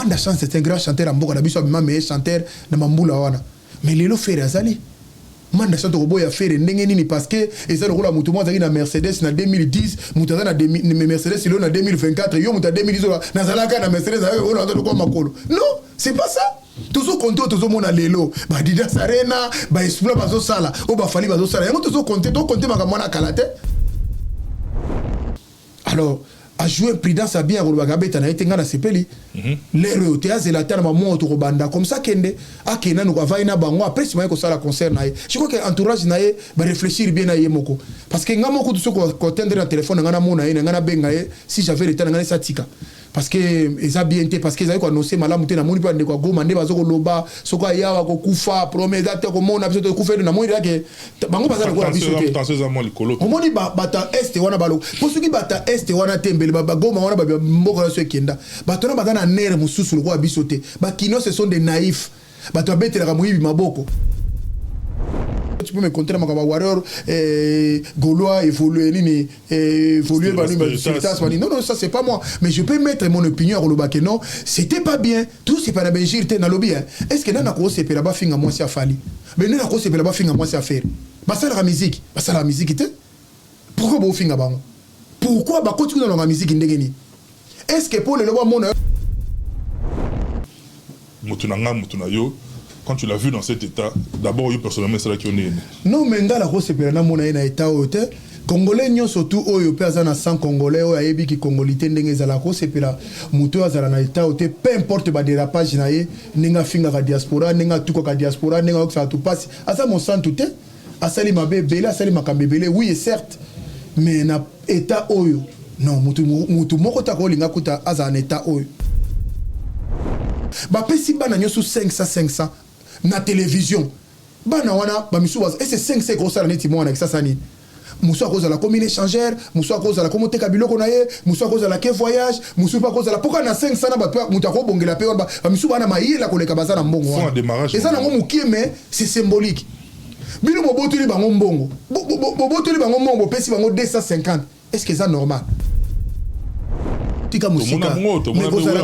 Manda Chance c'est un grand chanteur en Boka, Nabiso Abima meilleur chanteur na Mambula wana. Mais lelo faire azali. Manda Chance Roboya faire ndenge nini parce que eza lokola mutu mwa na Mercedes na 2010, mutu na Mercedes ilo na 2024, yo mutu 2010 na zalaka na Mercedes on a ndoko makolo. Non, c'est pas ça. Toujours compter toujours mona lelo ba Dida Sarena ba Explore bazo sala o ba Fali bazo sala yango toujours compter makambo na kalate. Alors a jouer prudence à bien rolba gabeta na etenga na sepeli l'erreur théâtre la terre maman to banda comme ça kende akena no va ina bango après si ko sala concert na je crois que entourage na ye ba réfléchir bien na ye moko parce que ngamo ko tout ko atteindre na téléphone ngana mona ye ngana benga ye si j'avais le temps ngana satika parce que eza bien té parce que za ko annoncer malamu té na moni pa ndeko goma nde bazo ko loba soko ya wa ko kufa promesa te ko mona biso to kufa na moni yake bango bazala ko biso té o moni bata est wana balo posuki bata est wana tembele ba goma wana ba mboko so kenda bato na bazana nere mususu ko biso té ba kino ce sont des naïfs bato abetela ka muyibi maboko. Tu peux me contrer ma warrior gaulois évoluer nini évoluer non non ça c'est pas moi mais je peux mettre mon opinion au lobake non c'était pas bien tout c'est pas la Belgique na lobby est-ce que na ko c'est pela ba finga moi si afali mais na ko c'est pela ba finga moi si affaire ba ça la musique était pourquoi ba finga ba pourquoi ba continue dans la musique ndengeni est-ce que pour le loba mon mutuna yo quand tu l'as vu dans cet état, d'abord, personnellement, c'est là qui est. Non, mais dans la grosse période, on a un état hôtel. Congolais, nous surtout, au pays, na 100 Congolais, au Aébi qui Congolité, n'engage à la grosse période, muto à la état hôtel, peu importe le dérapage, n'enga finga la diaspora, n'enga tout quoi diaspora, n'enga que ça tout passe. À ça, mon sang tout est. À ça, les mabé belé, à ça, les makambe belé, oui, certes. Mais na état oyo. Non, mutu moko ta ko linga kuta à un état oyo. Ba pesi bana nyosu 500 na télévision bana wana ba misu et c'est 5 gros ça neti mona ça sani muso à cause de la commune échangère muso à cause de la communauté kabilo konaye muso à cause de la quai voyage muso pas cause de la pourquoi na 500 na ba mutako bongela pe ba misu bana maïla koleka bazana mbongo et ça na ngomu mais c'est symbolique bino bobotuli bango mbongo bobotuli bango mbongo pesi bango 250 est-ce que ça normal tika musika mais vous allez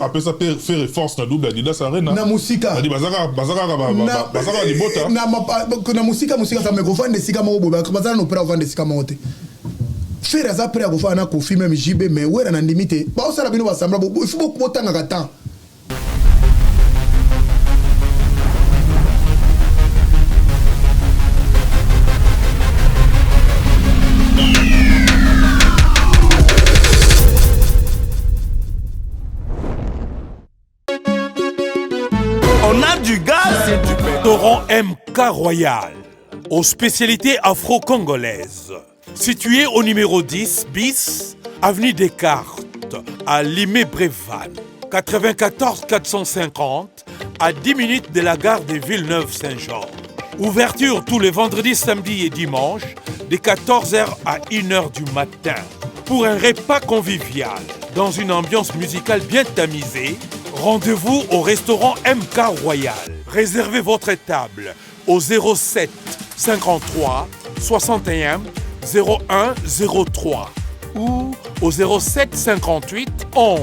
appeler ça faire force na double Dida Sarena na musika di bazaka di bota na musika ça me govande sika mo boba bazala no pera vendre sika monte faire ça après ko fa na ko fi même JB mais wera na limite ba osala bino ba sambla il faut beaucoup tanga kata. Du gaz et du Restaurant MK Royal, aux spécialités afro-congolaises. Situé au numéro 10 bis, avenue Descartes, à Limay-Brévannes. 94 450, à 10 minutes de la gare de Villeneuve-Saint-Jean. Ouverture tous les vendredis, samedis et dimanches, de 14h à 1h du matin. Pour un repas convivial, dans une ambiance musicale bien tamisée, rendez-vous au restaurant MK Royal. Réservez votre table au 07 53 61 01 03 ou au 07 58 11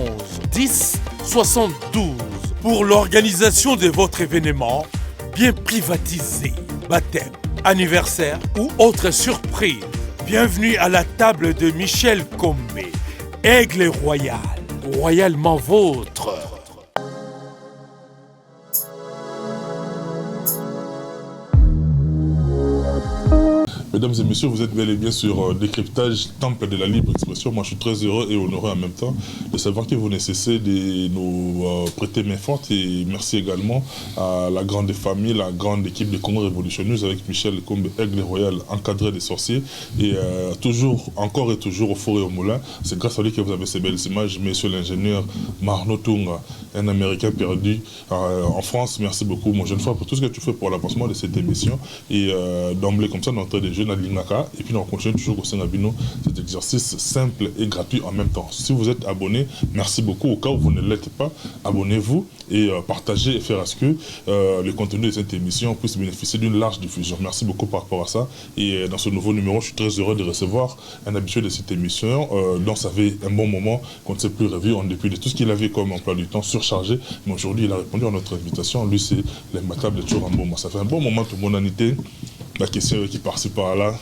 10 72 pour l'organisation de votre événement bien privatisé, baptême, anniversaire ou autre surprise. Bienvenue à la table de Michel Combé, Aigle Royal, royalement vôtre. Mesdames et messieurs, vous êtes bel et bien sur Décryptage, Temple de la Libre Expression. Moi, je suis très heureux et honoré en même temps de savoir que vous ne cessez de nous prêter main forte. Et merci également à la grande famille, la grande équipe de Congo Révolutionneuse avec Michel Combe, Aigle Royal, encadré des sorciers. Et toujours, encore et toujours au four et au moulin. C'est grâce à lui que vous avez ces belles images. Monsieur l'ingénieur Marno Tunga, un Américain perdu en France. Merci beaucoup, mon jeune frère, pour tout ce que tu fais pour l'avancement de cette émission. Et d'emblée, comme ça, d'entrée des jeunes, na lingaka et puis on continue toujours au Sénabino cet exercice simple et gratuit en même temps. Si vous êtes abonné, merci beaucoup. Au cas où vous ne l'êtes pas, abonnez-vous et partagez et faire à ce que le contenu de cette émission puisse bénéficier d'une large diffusion. Merci beaucoup par rapport à ça. Et dans ce nouveau numéro, je suis très heureux de recevoir un habitué de cette émission dont ça fait un bon moment qu'on ne s'est plus revu en dépit de tout ce qu'il avait comme emploi du temps surchargé. Mais aujourd'hui, il a répondu à notre invitation. Lui, c'est l'imbattable Tchourambo. Ça fait un bon moment, tout mon anité. La question qui participe par là.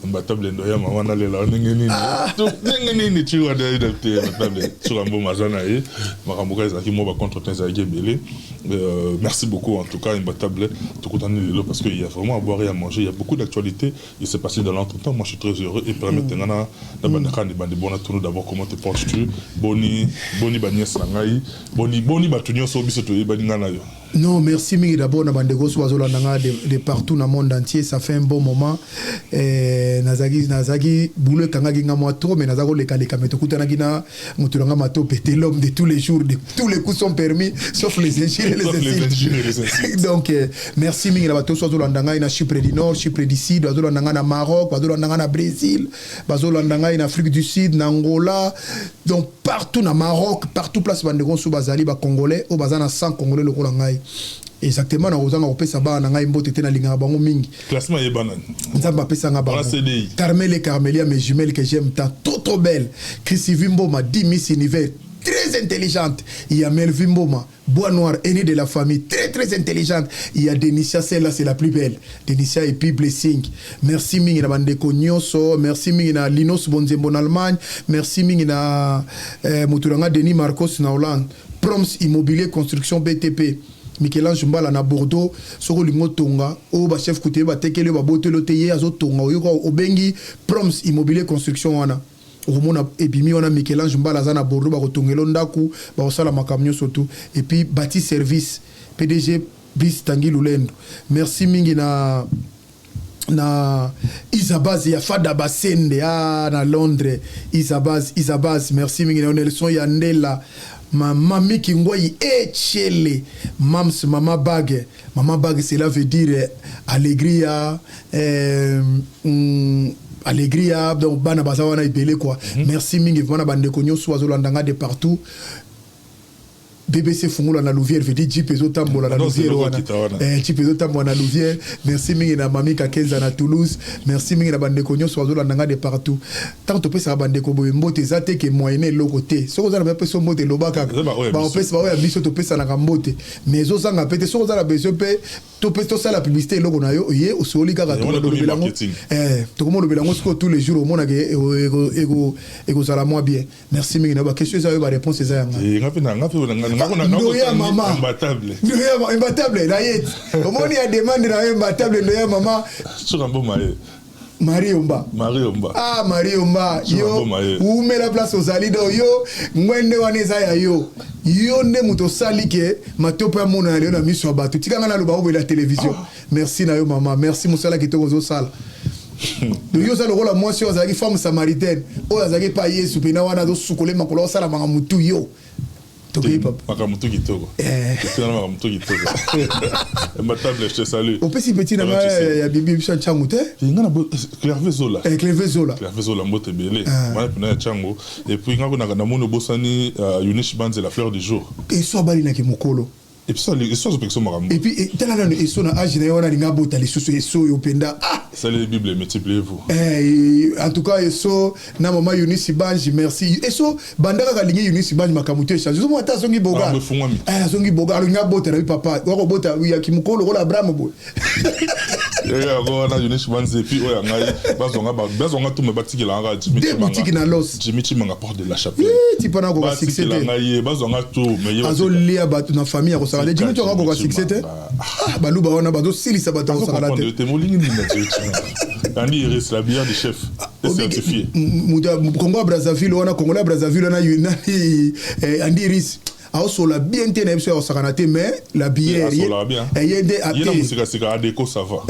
Imbattable Ndoya maman na lela ningeni ningeni tu vois d'adapter imbattable Tchourambo mazana et makamboka ezaki mo ba contre temps ezaki belé. Merci beaucoup en tout cas imbattable tout content lelo parce qu'il y a vraiment à boire et à manger, il y a beaucoup d'actualités, il s'est passé dans l'entretemps. Moi je suis très heureux et permettez ngana na bandaka ni bande bona tourner d'abord comment te portes-tu boni banies ngai boni batunyo so biso to ngana yo. Non, merci Mingi d'abord, de partout dans le monde entier, ça fait un bon moment. Nazagi, boule kangagi nga trop, mais nazago le kaleka metokuta nagina, mutulanga mato pété l'homme de tous les jours, tous les coups sont permis, sauf les injures et les insultes. Donc, merci Mingi d'abord, soit Zolandanga in Chypre du Nord, Chypre du Sud, Zolandanga na Maroc, Zolandanga na Brésil, Zolandanga in Afrique du Sud, Angola, donc partout na Maroc, partout place Bandegon sous Bazali, Congolais, au Bazana 100 Congolais le Rolangai. Exactement, na ozanga opesa ba na ngai mbote te na linga bango mingi. Classement est banane. Nzamba pesa nga ba. Carmel et Carmelia, mes jumelles que j'aime tant, trop belle. Chrissy Vimboma, 10 Miss Univers, très intelligente. Il y a Melvin Boma, Bois Noir, aîné de la famille, très intelligente. Il y a Denicia, celle-là c'est la plus belle. Denicia et puis Blessing. Merci mingi na bandeko nyonso, merci mingi na Linos Bonzembo en Allemagne, merci mingi na Muturanga Denis Marcos na Hollande. Proms Immobilier Construction BTP. Michel-Ange Mbala na Bordeaux, soko lingo tonga, o ba chef couté ba tekele ba botelo teye azo tonga, o bengi Proms Immobilier Construction wana. Romona ebimi wana Michel-Ange Mbala za na Bordeaux ba kotongelo ndaku, ba osala makamnyo surtout et puis bâti service PDG Bis Tangi Lulendo. Merci mingi na Isabaz ya Fada Basende na Londres. Isabaz merci mingi na Nelson Yandela. Mami Kingwai Echele Mams Mama Bag cela veut dire Allegria Allegria donc bana bazawana ibele quoi. Merci mingi bana bande konyo soazolandanga de partout. BBC Fungola na Louvière veut dire Jipezo Tambola na Louvière wana. Jipezo Tambola na Louvière. Merci mingi na Mami Kakenza na Toulouse. Merci mingi na bande konyo soazola nanga de partout. Tant to pesa bande ko boye mbote zate ke moyenne lo côté. Soko za na pesa mbote lobaka. Ba on pesa ba ya biso to pesa na mbote. Mais zo zanga pete soko za la besoin pe to pesa to sala publicité loko na yo ye o soli kaka to do bilango. To komo do bilango soko tous les jours au mona ke ego sala moi bien. Merci mingi na ba question za yo ba réponse za yanga. Ndoya mama imbattable na yet omoni ya demande na imbattable ndoya mama Tchourambo maye Marie Omba Marie Omba yo ume la place aux alido yo ngwende waneza ya yo nde muto sali ke matopo ya mona leo na miso abatu tikanga na loba la télévision. Merci na yo mama, merci musala kitoko zo sala. Yo za lokola mwasi ozaki femme samaritaine oyo azaki pa Yesu pena wana zo sukole makolo sala manga mutu yo. Makamutu kitoko. Makamutu kitoko. Imbattable, je te salue. Au petit petit na ya bibi bisha changu te. Ngana Clairvé Zola. Clairvé Zola mbote belé. Wana pena ya changu et puis ngako na mono bosani Unish Banze la fleur du jour. Et so bali na ke mokolo. Et puis ça les choses avec et puis tala na eso na âge na yona linga bota les sous eso yo penda ça les bibles multipliez-vous en tout cas eso na mama Eunice Banji merci eso bandaka ka lingi Eunice Banji makamutu change zo mota songi boga songi boga linga bota na papa wako bota ya kimukolo ko la Abraham bo go na Eunice Banji et puis oya ngai bazonga tout me batiki la nga Jimmy Chimanga porte de la chapelle ti pana ko succès ngai bazonga tout mais azolia batu na famille ça va dire tu as beaucoup succès baluba wana bazo silisa bato ça va la tête Andy Iris la bière du chef certifié Congo Brazzaville wana Congo Brazzaville wana Andy Iris aso la bien tene ebiso sakanate mais la bière yende ate musika sika adeko ça va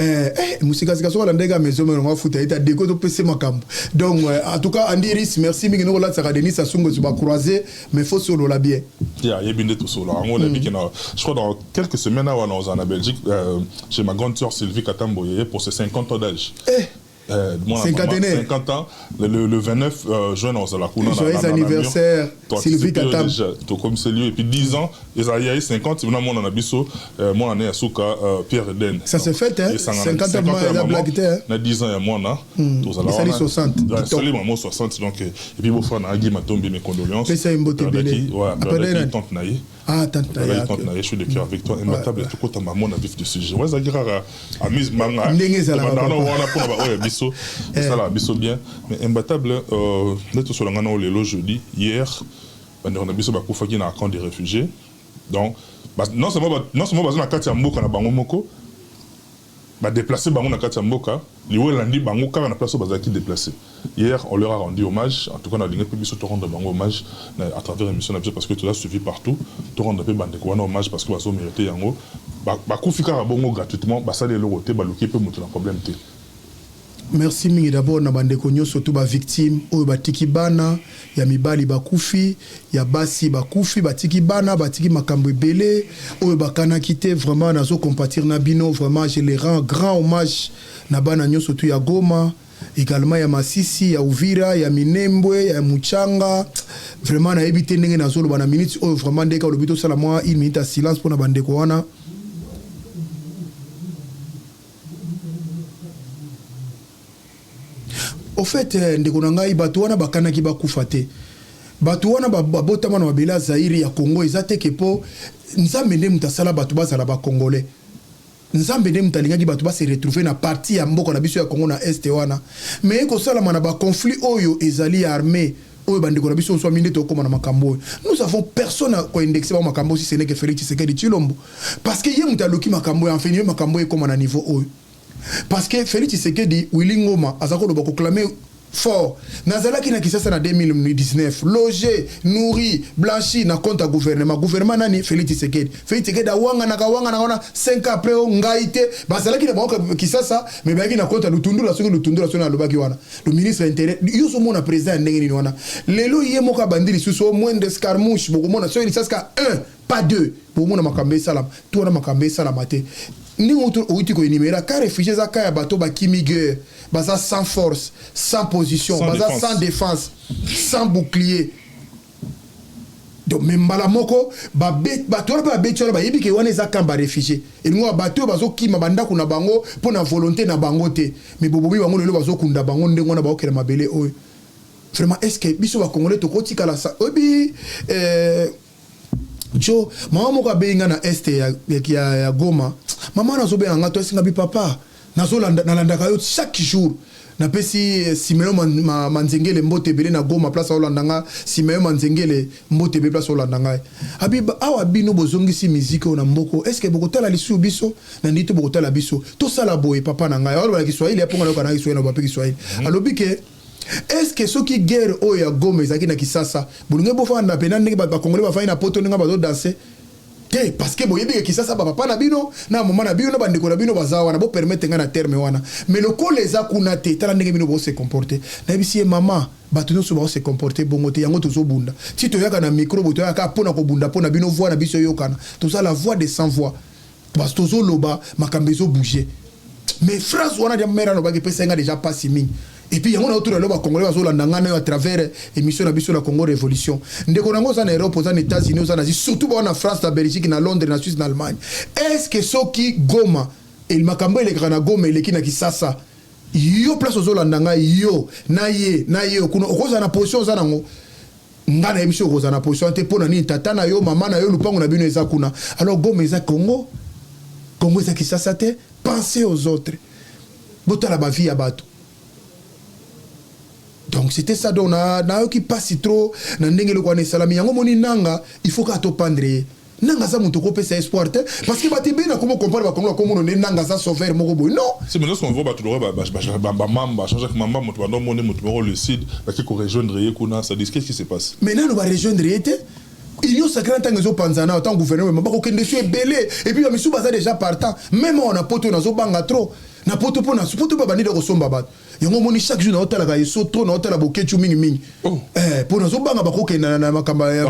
musika sika so la ndega maison mais on va foutre eta déco to pese makambo donc en tout cas Andy Iris merci mingi no la saka Denis Sassou Nguesso ba croiser mais faut solo la bière yebinde tout solo on a dit que je crois dans quelques semaines on est en Belgique chez ma grande sœur Sylvie Katamboye pour ses 50 ans d'âge 50 ans, le 29 juin, on s'est la couleur. Joyeux anniversaire, Sylvie Tatam. Comme c'est lieu. Et puis 10 ans, il y a 50, mon on a biso, mon année à Souka, Pierre Eden. Ça se fait, hein? 50 ans, il y a blague, hein? Il y a 10 ans, il y a moi, là. Il y a 60. Il y a 60, donc. Et puis, il faut faire un tomber mes condoléances. C'est ça, une beauté belle. Ouais, tante Naïe. Ah, tante Naïe. Je suis de cœur avec toi. Imbattable, tout côté maman a vif de sujet. Ouais, ça gira à mise manga. C'est ça là, biso bien. Mais imbattable, net sur l'angana le jeudi, hier, on a biso bakufa qui na camp des réfugiés. Donc, non seulement basé na kati ya mboka na bango moko, ba déplacer bango na kati ya mboka, liwe landi bango kaka na place bazaki déplacer. Hier, on leur a rendu hommage. En tout cas, on a dit que biso to rendre bango hommage à travers l'émission parce que tout ça suivi partout. To rendre pe bande ko hommage parce que baso mérité yango. Bakufi kaka bango gratuitement, ça les lokoté baluki pe mutu na problème té. Merci mingi d'abord na bandeko nyonso to ba victime oyo batiki bana ya mibali bakufi ya basi bakufi batiki bana batiki makambo ebele oyo bakanaki te vraiment nazo compatir na bino vraiment je les rends grand hommage na bana nyonso to ya Goma également ya Masisi ya Uvira ya Minembwe ya Muchanga vraiment na ebité ndenge nazo loba na minute oyo vraiment ndeka lobito sala moi une minute à silence pour na bandeko wana. Au fait, ndeko na ngai bato wana bakanaki bakufa te. Bato wana babotama na mabela Zaire ya Congo ezate kepo nzambe nde mutasala bato bazala ba Congolais. Nzambe nde mutalingaki bato se retrouver na partie ya mboka na biso ya Congo na este wana. Mais ko sala mana ba conflit oyo ezali armée oyo bandeko na biso so minde to koma na makambo. Nous avons personne à indexer ba makambo si ce n'est que Félix Tshisekedi Tshilombo. Parce que ye mutaloki makambo en fait makambo e koma na niveau oyo. Parce que Félix Tshisekedi Willy Ngoma azako lo proclamer fort nazalaki na Kisasa na 2019 logé nourri blanchi na compte à gouvernement nani Félix Tshisekedi awanga na 5 ans après ngaite bazalaki na bango Kisasa mais baki na compte lutundula so na lobaki wana le ministre intérieur yoso mona président ndenge ni wana lelo yemo ka bandili suso moins d'escarmouche boko mona so il saska 1 pas 2 pour mona makambe salam to na makambe salamate ni auto outi ko énumérer car réfugiés za kaya bato ba kimigueur baza sans force sans position baza sans défense sans bouclier donc même malamoko ba bato ba betiola ba yebi ke wana za kamba réfugié et ngo bato bazo kima banda kuna bango pona volonté na bango te mais bobobi bango lelo bazo kunda bango ndengo na ba okela mabele oyo vraiment est-ce que biso ba congolais to kotika la sa obi Jo, maman moko benga na este ya Goma. Maman nazo benga to singa bi papa. Nazo landa kayo chaque jour. Na pesi Simeo Manzengele mbote bele na Goma place Olandanga, Simeo Manzengele mbote bele place Olandanga. Abi awa bino bozongi si musique na mboko. Est-ce que bokotala lisu biso na ndito bokotala biso. To sala boye papa na ngai. Wala Kiswahili aponga na kana Kiswahili na bape Kiswahili. Alobi ke est-ce que ceux qui guerre oya Goma ezaki na Kisasa bulunge bofanda pena ndenge ba Congolais ba na poto ndenge ba danser te parce que boyebi ke Kisasa ba papa na bino na mama na bino na bandeko na bino bazawa na bo permettre nga na terme wana mais le ko les akuna te tala ndenge bino bo se comporter na bisi mama bato nyonso ba se comporter bongo te yango tozo bunda si to yaka na micro boto yaka pona ko bunda pona bino voix na biso yokana to ça la voix des sans voix parce tozo loba makambezo bouger mais phrase wana de mera no ba ke pesa nga déjà pas si mingi. Et puis, il y a un autre Congolais à travers l'émission de la Congo Révolution. Nous avons en Europe, aux États-Unis, aux Asie, surtout en France, en Belgique, en Londres, en Suisse, en Allemagne. Est-ce que ceux qui Goma, et le Makambo, et le Grand Goma, et le Kinakisasa, yo place aux Hollandais, yo, na ye, kuno, okoza na position zanango. Ngana emission okoza na position, te pona ni tata na yo, mama na yo, lupango na bino eza kuna. Alors Goma eza Congo, Congo eza Kisasa te, pensez aux autres. Bota la vie à bateau. Donc c'était ça donc na qui passe trop na ndenge le kwane salami yango moni nanga il faut ka to pendre nanga za muto ko pesa espoir te parce que batembe na comment comparer ba Congo comme on nanga za sauveur moko boy non c'est maintenant qu'on voit ba tout ba mamba changer mamba muto ba non muto le sud ba qui ko rejoindre yekuna ça dit qu'est-ce qui se passe maintenant on va rejoindre yete Union sacrée en tant que zo panzana en tant que gouvernement ba ko kende su belé et puis ba misuba za déjà partant même on a poto na zo banga trop na poto po na poto ba bandi de kosomba ba yango moni chaque jour na hôtel ka yeso to na hôtel bokechu mingi pour nazo banga bakoke na makamba ya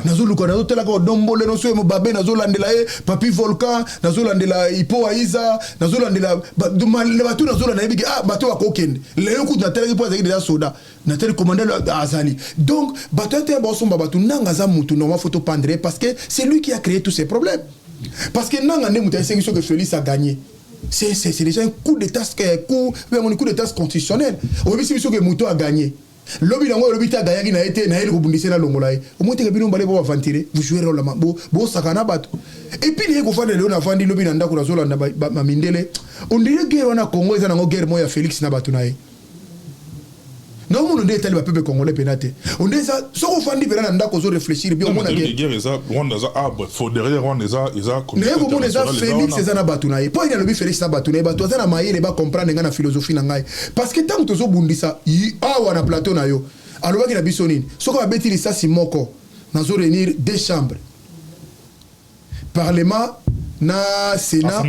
nazo luka nazo tela ka dombole no so mo babe nazo landela papi volcan nazo landela ipo aiza nazo landela le batu nazo landela biki bato bakokende leo ku na tela ki po azaki déjà soda na tela commandant azali donc bato te ba somba batu nanga za mutu no ma photo pendre parce que c'est lui qui a créé tous ces problèmes parce que nanga ne mutu c'est que Félix a gagné. C'est déjà un coup de tasse constitutionnel. Au début, c'est que Mouto a gagné. Lobby a gagné, a été na longolaï. Au moins, vous jouez rôle là, bon, sakana bato. Et puis, les gens qui ont vendu lobby nanda ko razola na mindele. On dirait que on a Congo, ils ont guerre moya Félix na batunaï. Non, on dit tel peuple congolais pénaté. On dit ça, ce qu'on fait, on a qu'on réfléchir bien. On a des guerres, ils ont arbre, faut derrière on les a, ils ont. Mais on les a Félix, ils ont abattunaï. Pas il y a le Félix abattunaï, bah toi ça na maïe, les bas comprendre la philosophie nangai. Parce que tant que tu as bondi ça, on a plateau na yo. Alors qu'il a bisonine. Ce qu'on a bêti ça c'est moko. Nous allons réunir deux chambres. Parlement. Na Sénat.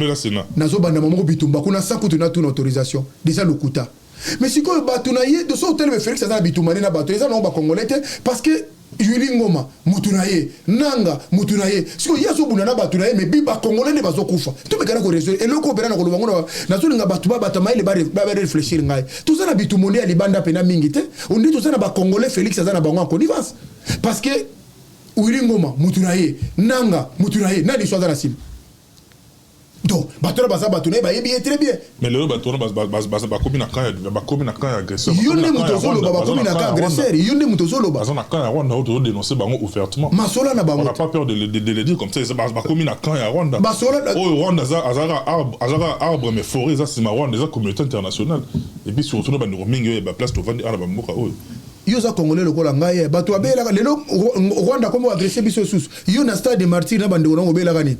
Nazo banda mamu bitumba kuna sans que tu n'as toute autorisation. Déjà le kuta. Mais si quoi batunaye de ce hôtel Félix ça bitumani na batu ça non ba congolais parce que Yuli Ngoma mutunaye nanga mutunaye si ko yaso bunana batunaye mais biba congolais ne bazokufa to me kana ko résoudre et le ko bera na ko bango na zo nga batu ba batamaye le ba réfléchir ngai tout ça na bitumonde ali banda pena mingi te on dit tout ça na ba congolais Félix ça na bango en connivence parce que Yuli Ngoma mutunaye nanga mutunaye nani soit dans la cible. Donc, bateau basa batouné ba yebi très bien. Mais le bateau basa ba combien na kan agresseur. Yonde mutozolo ba combien na kan agresseur, yonde mutozolo ba. Basa na kan Rwanda auto dénoncer bango ouvertement. Masola na bango. On n'a pas peur de le dire comme ça, ba combien na kan Rwanda. Masola oh Rwanda azara arbre mais forêt ça c'est ma Rwanda ça communauté internationale. Et puis surtout ba mingi ba place to vendre ala ba mboka oyo. Yo za congolais lokola ngai bato abela lelo Rwanda comme agresser biso sous. Yo na stade de martyr na bande ngo bela kani.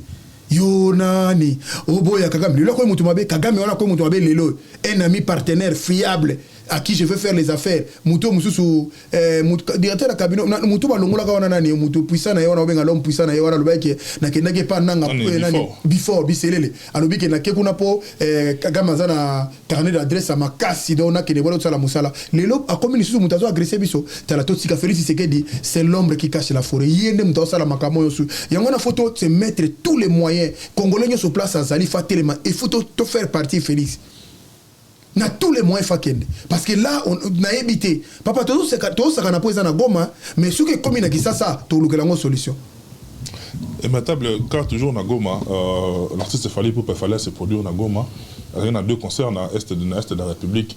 Yonani Oboya Kagame le ko mutu mabe Kagame wana ko mutu mabe lelo un ami partenaire fiable à qui je veux faire les affaires mutu mususu directeur de cabinet mutu balongola ka wana nani mutu puissant na yona obenga l'homme puissant na yona lobaki na kendake pa nanga nani before biselele alobi ke na ke kuna po Kagame zana carnet d'adresse à makasi dona ke ne bola tsala musala lelo a comme mususu mutu azo agresser biso tala to sika Félix Tshisekedi c'est l'ombre qui cache la forêt yende mutu sala makamo yosu yango na photo c'est mettre tous les moyens congolais sur place à Zali Fatelema il faut te faire partie Félix na tous les moyens fakende parce que là on a évité papa tout ça kana poza na Goma mais ce que comme na kisasa to lukelango solution et ma table car toujours na Goma l'artiste fallait se produire na Goma il y a deux concerts na est de la République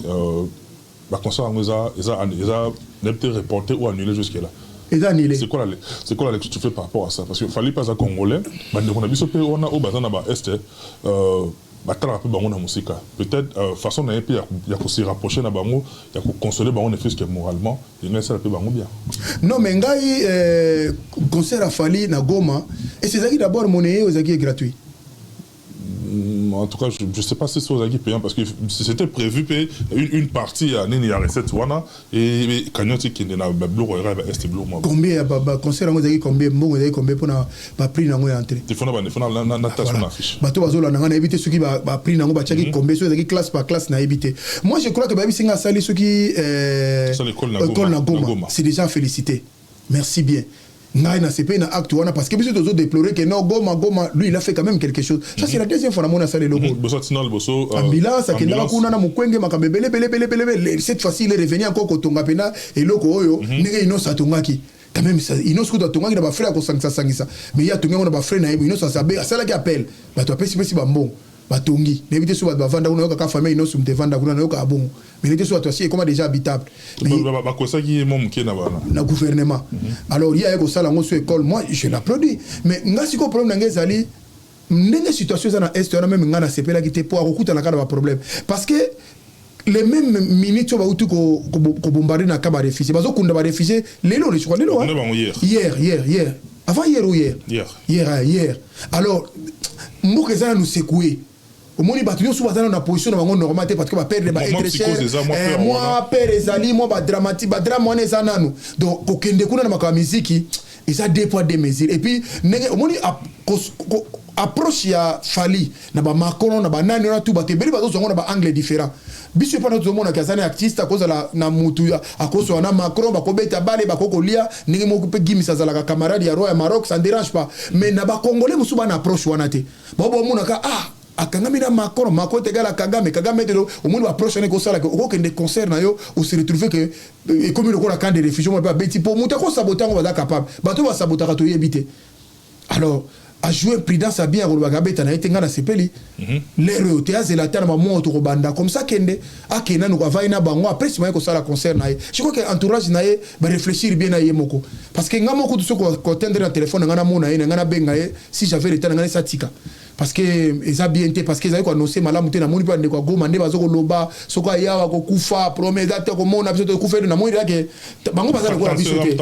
ba concert ils a été reporté ou annulé jusque là. C'est quoi la lecture que tu fais par rapport à ça? Parce qu'il fallait pas un Congolais, mais on a vu ce pays, on a au bazar na ba est, peut-être façon d'un pays, il y a se rapprocher na bango, il y a consoler bango ne fait que moralement, il y a ça le bango bien. Non mais ngai concert a fallu na Goma et c'est ça qui d'abord monnaie aux acquis gratuit. En tout cas, je ne sais pas si c'est aux acquis payants parce que c'était prévu payer une partie à Nini à recette wana et Kanyoti qui n'est pas bleu est bleu moi. Combien concert aux acquis combien bon aux acquis combien pour na prix na ngoi entrer. Il faut na natation affiche. Bato bazola na éviter ceux qui ba prix na ngoi ba chaki combien ceux qui classe par classe na éviter. Moi je crois que babi singa sali ceux qui l'école na Goma. C'est déjà félicité. Merci bien. Naina c'est pas un acte wana parce que biso tozo déplorer que non Goma lui il a fait quand même quelque chose. Ça c'est la deuxième fois na mona sale logo. Bosso tinal bosso ambulance akenda kuna na mukwenge makabebele pele cette fois-ci il est revenu encore kotonga pena et loko oyo ndenge ino satongaki. Quand même ça ino skuta tongaki na ba frère ko sangisa mais ya tonga na ba frère na ino ça sabe ça la qui appelle ba to apesi pesi ba mbongo batongi n'évitez soit ba vanda kuna ka famille ino sumte vanda kuna na ka bongo mais n'évitez soit aussi comment déjà habitable ba ko ça qui mon mukena bana na gouvernement alors il y a ko sala ngo sur école moi je l'applaudis mais ngasi ko problème nga zali ndenge situation za na est on a même ngana sepela ki te po akuta na kana ba problème parce que les mêmes minutes ba utu ko bombarder na ka ba réfugié bazo kunda ba réfugié lelo le choix lelo hier avant hier ou hier alors mboka za nous secouer au moins battu sur la position de normalité parce que va perdre ba être cher moi père ezali moi ba dramatique ba drame on eza nanu donc okende kuna na makama musique ils a deux poids deux mesures et puis au moins approche ya Fali na ba Macron na ba nani na tout ba tebeli ba zo na ba angle différent biso pa na zo mona kazana artiste à cause na mutu à cause na Macron ba ko beta bale ba ko kolia ningi mo ko pe gimisa za la camarade ya roi ya Maroc ça ne dérange pas mais na ba congolais musu ba na approche wana te ba bo mona ka akangami na Macron te gala Kagame te au monde approche ne ko sala ko ke des concerts na yo ou se retrouver que comme le ko la camp de réfugiés mo ba beti pour muta ko saboter on va capable ba to ba saboter to yebité alors a joué prudence à bien ko ba gabeta na etenga na sepeli l'air au théâtre la terre maman to banda comme ça kende akena no va ina bango après si ko sala concert na je crois que entourage na ba réfléchir bien na yemoko parce que ngamo ko to ko tendre na téléphone ngana mona ina ngana benga si j'avais le temps ngana satika parce que eza bien te parce que ezali ko annoncer malamu te na moni pa ndeko goma nde bazoko loba soko yawa ko kufa promesa te ko mona biso to kufa na moni rake bango bazala ko biso te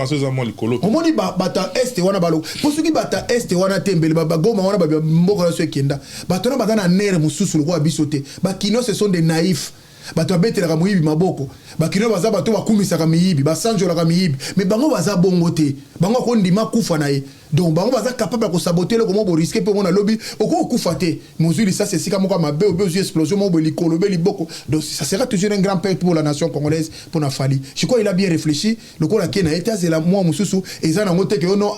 o moni bata est wana balo posuki bata est wana tembele ba goma wana ba mboko na so ekenda bato na bazana nere mususu ko biso te ba kino ce sont des naïfs bato abetelaka moyibi maboko bakino baza bato bakumisaka miyibi basanjolaka miyibi mais bango baza bongo te bango akondima kufa na ye donc bango baza capable ko saboter le comment bo risquer pe mona lobby oko kufa te mozuli ça c'est sika moko mabe obezu explosion mo bo likolo be liboko donc ça sera toujours un grand perte pour la nation congolaise pour na Fali je crois il a bien réfléchi le ko la kena eta c'est la moi mususu ezana ngote ke ono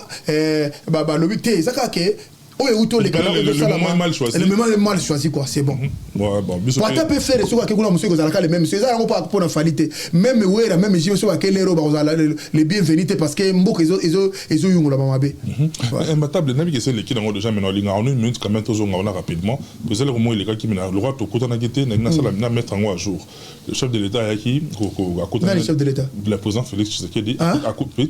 ba lobby te ezaka ke le moment est mal choisi quoi c'est bon pata peut faire ce que kuna monsieur kozalaka le même c'est ça pas pour na Fali te même wera même jimi so bakele ro bazala les bienvenus parce que mboko ezo yungola mamabe imbattable nabi que c'est l'équipe dans déjà maintenant linga en une minute quand même toujours on a rapidement que c'est le moment il est qui mina le roi to kota na gete na sala na mettre en à jour le chef de l'état yaki ko akota le chef de l'état le président Félix Tshisekedi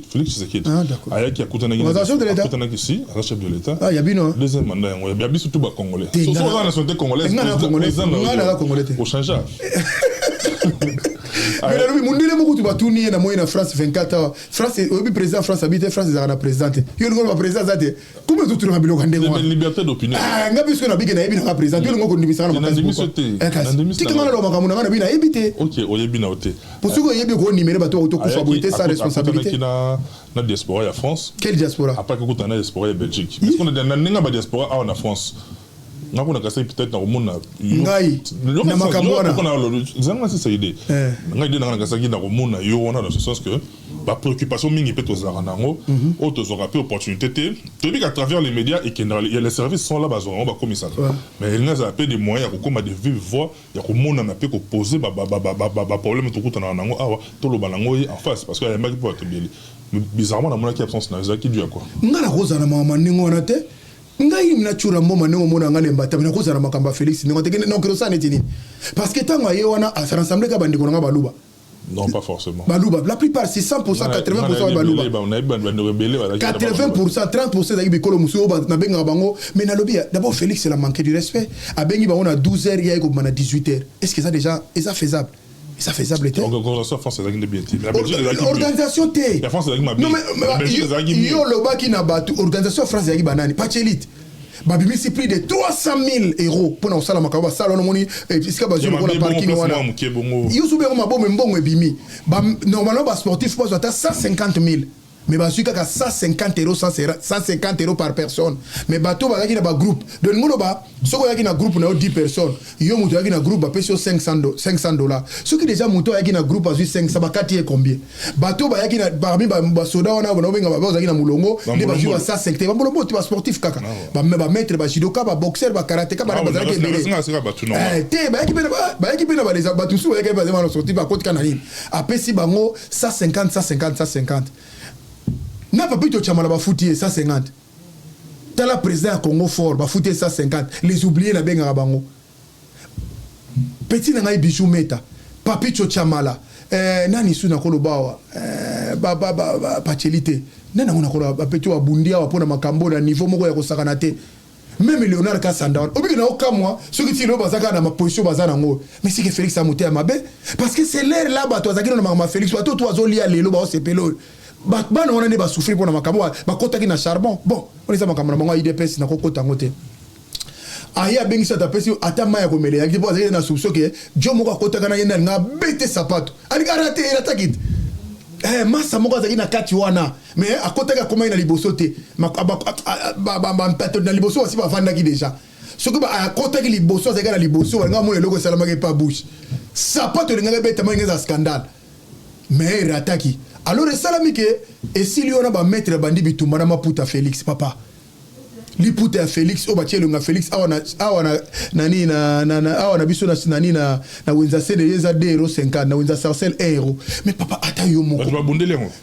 Félix Tshisekedi ayaki akota na chef de l'état akota na kisi à chef de l'état ah yabino deuxième mandat il y a bien surtout ba congolais so la nationalité congolaise au changer mais là mundile moko tu batuni na moyenne France 24 heures France obi président France habite France za na présidente yo ngo ba président zate comment tu trouves biloko ndengo liberté d'opinion ngabi so na bige na yebi na président yo ngo ko ndimisa na makasi tikanga lo makamuna ngana bina yebite OK oyebi na ote posuko yebi ko nimere bato to kufa boité sa responsabilité na diaspora ya France quelle diaspora après que kutana diaspora ya Belgique parce qu'on a dans ninga diaspora en France ngako na kasa peut-être na komona ngai na makamona kona lo zanga c'est idée ngai de na kasa ki na komona yo on a dans ce sens que ba préoccupation mingi peut tozara nango o tozora pe opportunité te to bi à travers les médias et que les services sont là bazora on va comme ça mais il n'a pas de moyens ko koma de vive voix ya komona na pe ko poser ba problème to kutana nango awa to lo banango en face parce que ya maki po tebeli bizarrement na mona ki absence na zaki dû à quoi ngala koza na mama ningo na te ngai mina chura mboma nengo mona ngale mbata mina koza na makamba Félix ningo te non kero sa netini parce que tango aye wana a rassemblé ka bandiko nga baluba non pas forcément baluba la plupart c'est 100% 80% baluba 80% 30% da bikolo muso na benga bango mais na lobby d'abord Félix c'est la manque du respect a bengi ba on a 12h ya ko mana 18h est-ce que ça déjà est ça faisable ça faisable était organisation française avec des bien organisation té la France avec ma bien yo loba ki na batu organisation française avec banani pas élite babimi c'est plus de 300 000 euros pour na sala makaba sala no moni puisque ba jeu ko la parking wana yo sube ko mabombe mbongo ebimi normalement ba sportif pas ata 150 000 mais bah celui qui a 150 euros 150 euros par personne mais bateau bah qui na ba groupe de ngolo ba soko yaki na groupe na 10 personnes yo muto yaki na groupe ba pèse $500 ceux qui déjà muto yaki na groupe a 500 ba kati combien bateau bah yaki na parmi ba soda wana ba benga ba yaki na mulongo ne ba jouer à 150 ba mulongo tu ba sportif kaka ba maître ba judoka ba boxeur ba karatéka ba ba zaki belé te ba yaki pena ba les ba tous yaki ba zema sortir ba côté kanani après si bango 150 n'a pas pu te chamala ba fouti 150 t'as la président Congo fort ba fouti 150 les oubliés na benga bango petit na ngai bijou meta papi cho chamala nani suna kolo bawa ba pachelite nana ngona kolo ba petit wa bundia wa pona makambo na niveau moko ya kosakana te même Léonard Kassanda obi na okamwa ceux qui tirent bazaka na ma position bazana ngo mais c'est que Félix Amoté amabe parce que c'est l'air là ba to azaki na ma Félix ba to azolia lelo ba osepelo bana wana ne ba souffrir pour na makambo ba kota ki na charbon bon on les a makambo na bango IDPS na kokota ngote aya bengi sa tapesi ata maya ko mele yaki po azaki na soupçon que jo moko kota kana yenda nga bete sapato ali garate ila takit masa moko azaki na kati wana mais akotaka koma ina liboso te na liboso aussi bavandaki déjà soki akotaki liboso azalaki na liboso balinga mona eloko esalamaki pa bouche sapato elingaki betama ingeza scandale mais erataki alors esalami ke esili wana bamaître bandi bitumba na maputa Félix papa liputa ya Félix o batie longa Félix awana nani awana biso na nani na wenza sede yeza 2,50 na wenza sarcelle 1 mais papa ata yo moko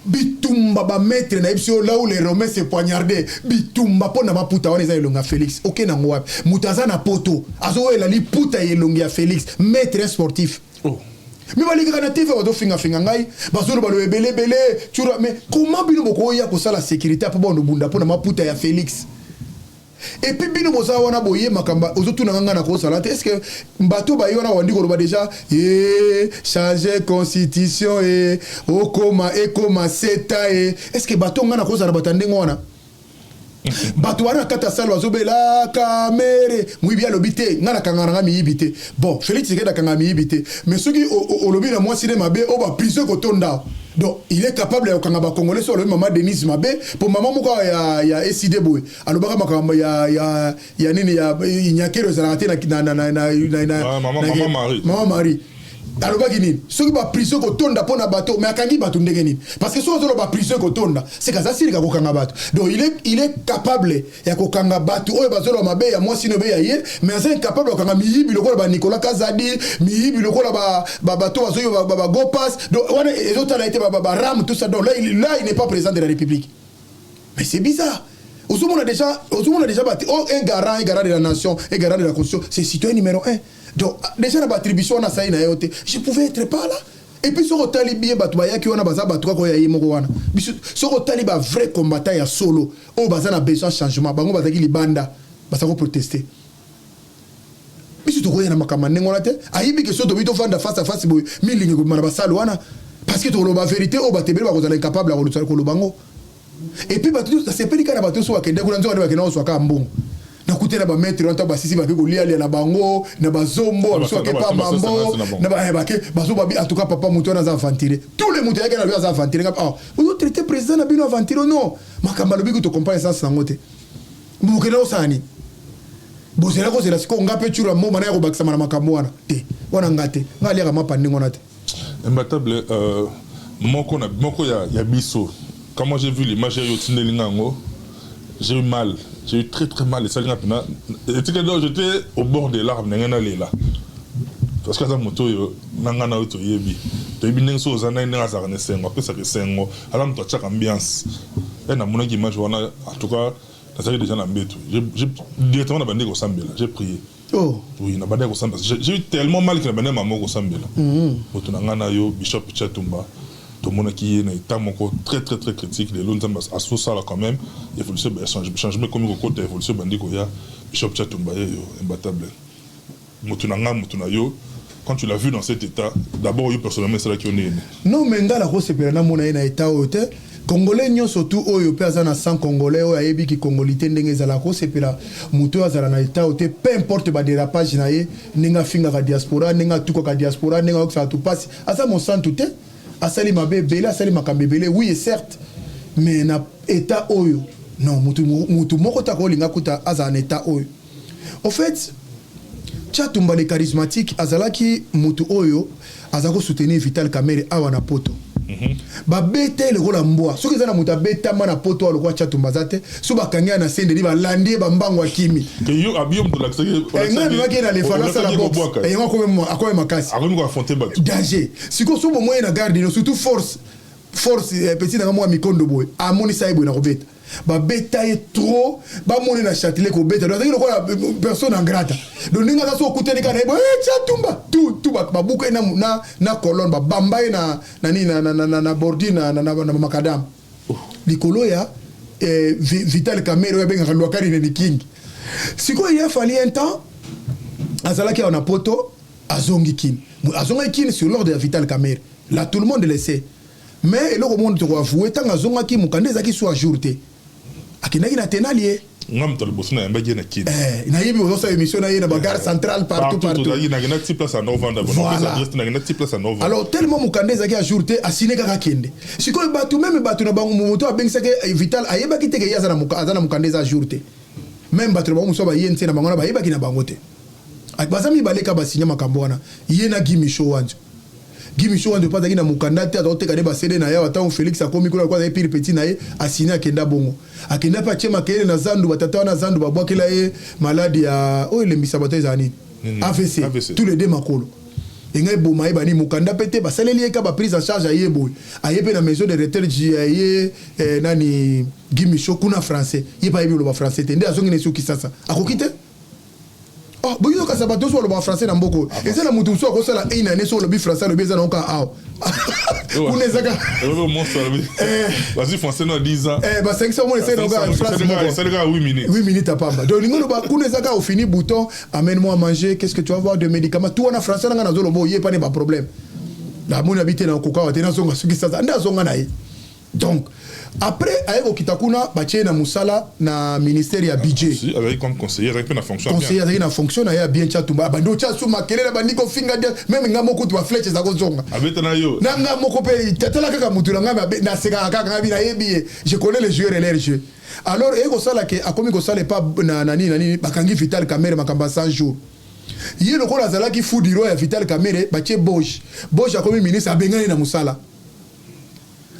bitumba ba maître na biso là où les romains se poignardaient bitumba pona maputa wana eza longa Félix OK na ngwa mutaza na poto azo ela liputa ye longa ya Félix maître sportif mais balika na TV wado finga ngai bazolo balo ebele tchura mais comment bino boko ya ko sala sécurité pa bondo bunda pona maputa ya Félix. Et puis bino boza wana boye makamba ozotu na nganga na ko sala est-ce que mbato ba yona wandi ko ba déjà changer constitution okoma seta est-ce que bato ngana ko sala batande ngona bato wana kata sala bazobela kamere mwibi alobite ngana kangana mi ibite bon Félix Tshisekedi kangana mi ibite mais soki olobi na moi cinéma be o ba prison ko tonda. Donc, il est capable de faire Congolais sur le maman Denise Mabé pour maman Mouka il y a SID Boy. Alors il y a quel maman Marie. Alors ceux qui va prison ko tonda pona bateau mais akangi bateau ndengeni parce que ceux qui va prison ko tonda c'est kaza siri ka kokanga bateau. Donc il est capable ya kokanga bateau oyo bazolo mabe ya moi sino be ya ye mais c'est incapable kokanga miyibi lokola ba Nicolas Kazadi miyibi lokola ba bateau bazoyo ba go pass. Donc wana les autres a été ba ram tout ça. Donc là il n'est pas président de la République. Mais c'est bizarre. On a déjà battu un garant de la nation, un garant de la constitution, c'est citoyen numéro 1. Donc déjà la attribution na saïna yote, je pouvais être pas là. Et puis sur otali bien batouaya qui on a baza batouka ko ya yimoko wana. Sur otali ba vrai combattant ya solo, o baza na besoin changement, bango bazaki libanda, basa ko protester. Biso to ko ya na makamane ngona te, ayibi que so to bito fanda face à face boy, milingi ko mana basalo wana parce que to lo ba vérité o batebele ba ko zala incapable à ko lo bango. Et puis ça c'est pas les bateau soit kende kuna nzo ba soit ka mbongo na kutela ba mettre on ta ba sisi ba ko lia na bango na ba zombo soit ke pa mambo na ba ke bazo ba en tout cas papa muto na za ventiler tous les muto yake na za ventiler vous traiter président na bino ventiler non makamba lobi ko to comprendre ça sans ngote mbukela osani bozela ko zela siko ngape chura mo mana ko bakisa na makambo wana te wana ngate ngali ka mapandi ngona te imbattable moko ya biso. Quand moi j'ai vu l'image de Lingango, j'ai eu mal. J'ai eu très mal. Et ça, j'étais au bord des larmes. Parce que ça moto nangana auto yebi. To yebi nengso zana nenga za ne sengo, après ça que sengo. Alors on t'a ambiance. Et na mona image wana en tout cas, ça c'est déjà na mbeto. J'ai directement na bande ko sambela. J'ai prié. Oh. Oui, na bande ko sambela. J'ai eu tellement mal que na bande maman ko sambela. Moto nangana yo Bishop Chatumba. Tout le monde qui est état très critique, les lois à ce ça là quand même, il faut le changement comme le côté évolution bandi koya Bishop Chatumba imbattable. Quand tu l'as vu dans cet état, d'abord yo personnellement c'est là qui on est. Non mais ngala ko sepela na mona na état ote Congolais nyo surtout oyo pesa na 100 Congolais oyo ayebi ki Congolité ndenge ezala ko sepela muto azala na état ote peu importe ba dérapage na ye ninga finga ka diaspora ninga tuko ka diaspora ninga ko ça tout passe asa mon sang tout asali mabe bela asali makambe bele oui certes mais na état oyo non mutu moko ta ko linga kuta aza en état oyo en fait Chatumba le charismatique azalaki mutu oyo azako soutenir Vital Kamerhe awa na poto ba bete le rola mboa soki za na muta beta mana poto aloko Chatumba zate so bakanga na sende ba landie ba mbango akimi que yo abiom de l'accès ngani wake na le fana sala box et ngako akoye makasi akoni ko affronter ba danger siko so moyen na garde no surtout force petit na moi mikondo boy amoni saibo na robeta ba beta est trop ba moni na châtelet ko beta donc ko personne en grata donc ninga ça so kuteni kana Chatumba tout ba buka na colonne ba bamba na bordi na makadam likolo ya Vital Kamerhe ya benga lwakari ne king siko il a fallu un temps azalaki on a poto azongi kin sur l'ordre de Vital Kamerhe là tout le monde le sait mais le monde to avouer tant azonga ki mukande zaki so ajourté akinaki na tenalie ngam to le bosso na mbagi na kid na yebi o so émission na yena bagarre centrale partout il na gna type place à novembre na gna type place à novembre alors tellement mukande zaki ajouté asine kaka kende sikoy batu même batu na bangu moto abengisa ke vital ayeba kiteke yaza na mukande za ajouté même batu na bangu so ba yense na bango na bayeba kina bango te bazami baleka basinya makambo wana yena gimisho wanjo gimisho wanjo pas na mukanda te atote kade basede na ya wata Félix akomi ko kwa pire petit na ye asine akenda bongo akenda pa chema kele na zandu batata na zandu babwakela ye maladi ya le misabata ezani AVC tous les deux makolo engai boma ebani mukanda pete basaleli eka ba prise en charge ayebo ayepe na maison de retraite aye nani gimisho kuna français yeba yebi lo ba français te nde azongi nesu kisasa akokite oh boyo ka sabato so lo ba français na mboko ezela mutu so ko sala ina ne so lo bi français lo beza na ka aw unezaka vas-y français na 10 ans ba 500 mo essayer na France c'est le gars 8 minutes 8 minutes à pamba donc ngolo ba kunezaka au fini bouton amène-moi à manger qu'est-ce que tu vas avoir de médicaments tout en français na zo lo bo yé pas ne pas problème la mon habité na koka wa tena zonga suki sasa nda zonga na ye donc après ayeko kitakuna batie na musala na ministère ya budget si avec comme conseiller avec na fonction conseiller avec na fonction na ya bien chatumba bando cha suma kelele bandiko finga dia même ngamo kutu ba flèche za kozonga abeta na yo na ngamo ko pe tatala kaka mutu na ngama na seka kaka ngabi na yebi je connais les joueurs et leurs jeux alors ayeko sala ke akomi ko sala pas na nani bakangi Vital Kamerhe makamba 100 jours yé le kola zala ki fudiro ya Vital Kamerhe batie Bosch akomi ministre abengani na musala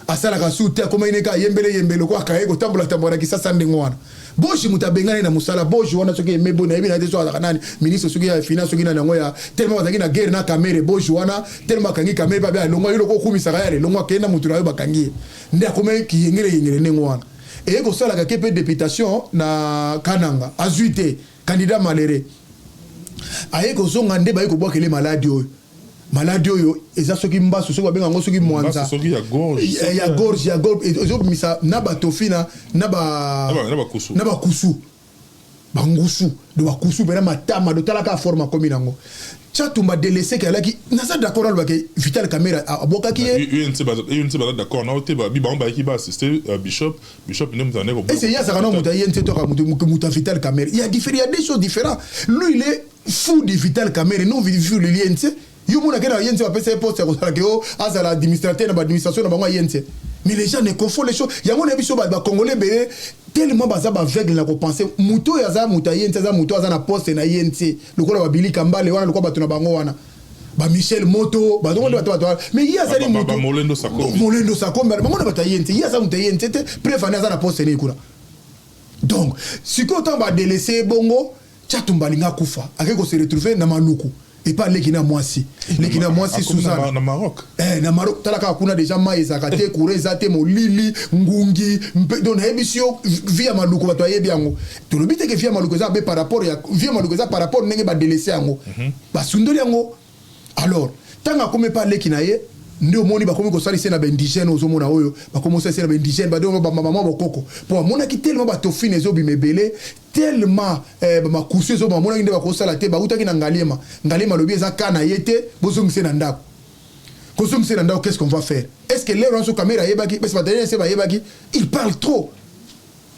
asala ka sute akoma ineka yembele ko akaye ko tambola kisasa ndingo wana Bosch mutabengani na musala Bosch wana soki mebo na ebina teso akanani ministre soki ya finance soki na ngo ya tellement bazaki na guerre na Kamerhe Bosch wana tellement kangi Kamerhe ba ba longo yilo ko kumisa ka yale longo akenda mutu na yo bakangi nde akoma ki yengele ndingo wana et ko sala ka kepe députation na Kananga azuite candidat maléré aye ko zonga nde ba ko bwakele maladi oyo eza soki mbaso soki babenga ngo soki mwanza soki ya gorge ezo misa na batofina na kusu bangusu de bakusu bena matama do talaka forma comme nango chatumba délaissé que alaki nasa d'accord alba ke Vital Kamerhe aboka ki UNC ba d'accord na oteba bi ba ki ba assister bishop ne mutane ko et c'est ya ça kana muta UNC to ka muta Vital Kamerhe il y a des choses différentes lui il est fou de Vital Kamerhe non fou de l'UNC yo mona kena yense va passer poste ko sala ke o azala administrateur na administration na bango yense mais les gens ne confondent les choses ya mona biso ba congolais be tellement baza ba aveugle na ko penser muto ya za muta yense za muto za na poste na yense lokola ba Billy Kambale wana lokola batu na bango wana ba Michel Moto ba donc batu mais ya za ni muto Molendo Sakombe bango na bata yense ya za muta yense te préférence za na poste ni kuna donc si ko temps ba délaisser bongo chatumba linga kufa akeko se retrouver na maluku et pas l'équina moisi Suzanne na Maroc na Maroc talaka kuna déjà maïza kate kurezate molili ngungi donc ebisio via maluko bato yebi yango to le bite ke via maluko za be par rapport ya via maluko za par rapport ndenge ba délaisser yango ba sundoli yango alors tanga comme pas l'équina ye ndio moni bakomi ko salisa na indigène ozomona oyo bakomi ko salisa na indigène ba donc ba maman bokoko pour mona ki tellement ba tofine zo bimebele tellement ba kusu zo ba mona nde ba ko sala te ba utaki na ngalema lobi eza kana yete bozongise na ndako kozongise na ndako qu'est-ce qu'on va faire est-ce que les ranso caméra yebaki parce que ba se ba yebaki il parle trop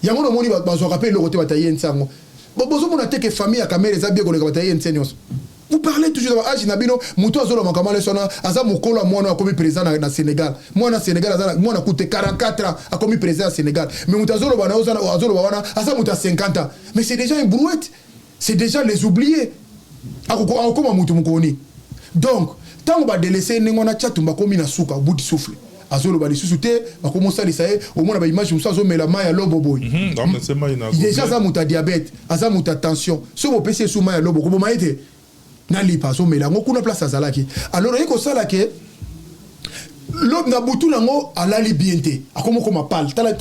yango no moni ba zo rappel le côté bataye nsango bozomona te que famille ya caméra za bien ko le bataye nsenyo. Vous parlez toujours de l'âge nabino muto azolo makamale sona aza mukolo mwana akomi président na Sénégal mwana Sénégal aza mwana coûte 44 ans akomi président à Sénégal mais muto azolo bana azolo bana aza muta 50 ans mais c'est déjà une brouette c'est déjà les oubliés akoma muto mukoni donc tant ba délaisser ngona chatumba komi na suka au bout du souffle azolo ba lisusu te bakomosa lisaye au moins ba image musa zo mela maya lobo boy déjà za muta diabète aza muta tension so bo pese sou maya lobo ko bo maite na lipa so melango kuna place azalaki alors yeko sala ke l'homme na butu nango alali bienté akomo koma pal tala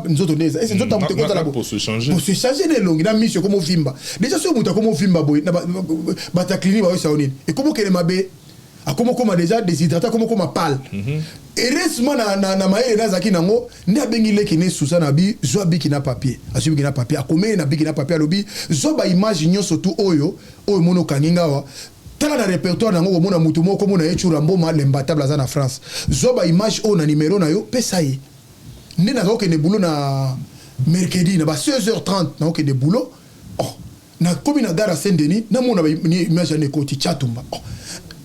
nzoto neza et nzoto amute ko tala pour se changer les longues na mission comme vimba déjà so muta comme vimba boy na bata clinique ba saonine et comment kele mabe akomo koma déjà déshydraté comme pal heureusement na maele na zaki nango ndi abengi leki ne Susana bi zo biki na papier asubi ki na papier akome na biki na papier alobi zo ba image nyonso tu oyo mono kaninga wa tala na répertoire nango ko mona mutu moko mona yechura mboma lembatable za na France zo ba image o na numéro na yo pesa ye ndi na ko ne bulo mercredi na ba 16h30 na ok de boulot oh na komi na gare à Saint-Denis na mona ba image na koti chatumba oh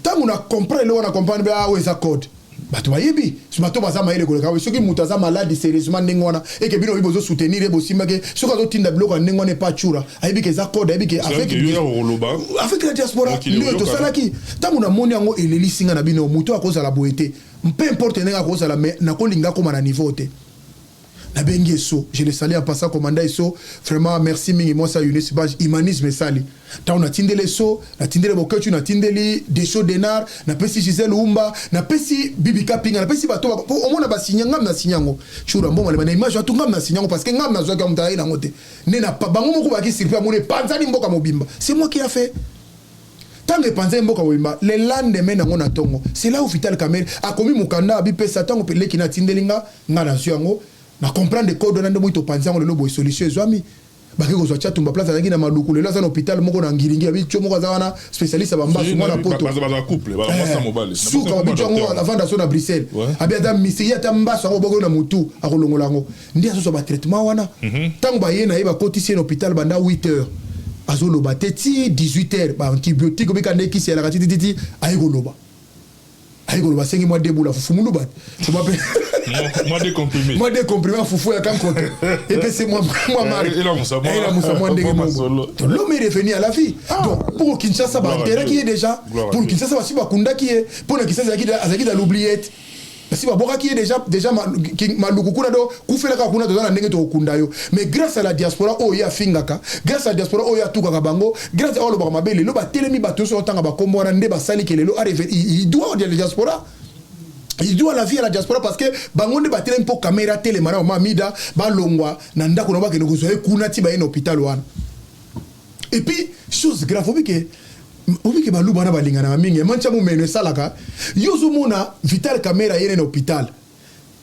tangu na comprendre le wana comprendre ba weza code bato bayebi bato baza mayele koleka soki mutu aza malade sérieusement ndenge wana eke bino bozo soutenir e bosimba ke soki azotinda biloko ndenge wana pas chura ayebi ke eza code ayebi ke avec la diaspora nde tosalaki ntango namoni yango elelisi nga na bino mutu akozala boye te peu importe ndenge akozala me nakolinga koma na niveau te nabengi eso je le salue en passant commandant eso vraiment merci mingi moi ça Younes Badji humanisme sali ta on a tindele so na tindele boketu na tindeli Deso Denar na pesi Gisèle Umba na pesi Bibi Kapinga na pesi bato au moins na basinya ngam na sinyango chura mbongo le bana image atu ngam na sinyango parce que ngam na zo ka mutayi na ngote ne na pa bango moko baki surpris amone panzani mboka mobimba c'est moi qui a fait tango panzani mboka mobimba le lendemain na ngona tongo c'est là où Vital Kamerhe a commis mukanda abi pesa tango pele kina tindelinga ngana zuyango na comprendre des codes dans muito panzango le lobo solution ezwami baki ko zo chatumba place azaki na maluku le laza na hôpital moko na ngiringi abi tcho moko azana spécialiste ba mbasu mona poto ba couple ba mwasa mobile suka bitongo avant d'asso na Bruxelles abi ada misi ya tambaso ngo bogo na mutu akolongola ngo ndi aso ba traitement wana tango ba yena ba kotisi na hôpital banda 8h azo loba teti 18h ba antibiotique obika ndeki c'est la ratiti ayi loba sengi moi debout la foufou moulouba moi décomprimé foufou ya kam côté et puis c'est moi mari et là Moussa moi ndenge mo to l'homme est revenu à la vie donc pour Kinshasa ba intérêt qui est déjà pour Kinshasa ba si ba kunda qui est pour Kinshasa azaki da l'oubliette si ba boka qui est déjà maluku kuna do kufela ka kuna to na ndenge to kunda yo mais grâce à la diaspora o ya fingaka grâce à la diaspora o ya tuka bango grâce à lo ba mabele lo ba telemi bato so tanga ba kombo na nde ba sali kelelo arrive il doit de la diaspora. Il doit la vie à la diaspora parce que bango ne batele mpo caméra télé mara mamida ba longwa na ndako no ba ke no zo kuna ti ba en hôpital wana. Et puis chose grave obi ke baluba na balingana mingi mancha mu meno salaka yozo mona Vital Kamerhe yene na hôpital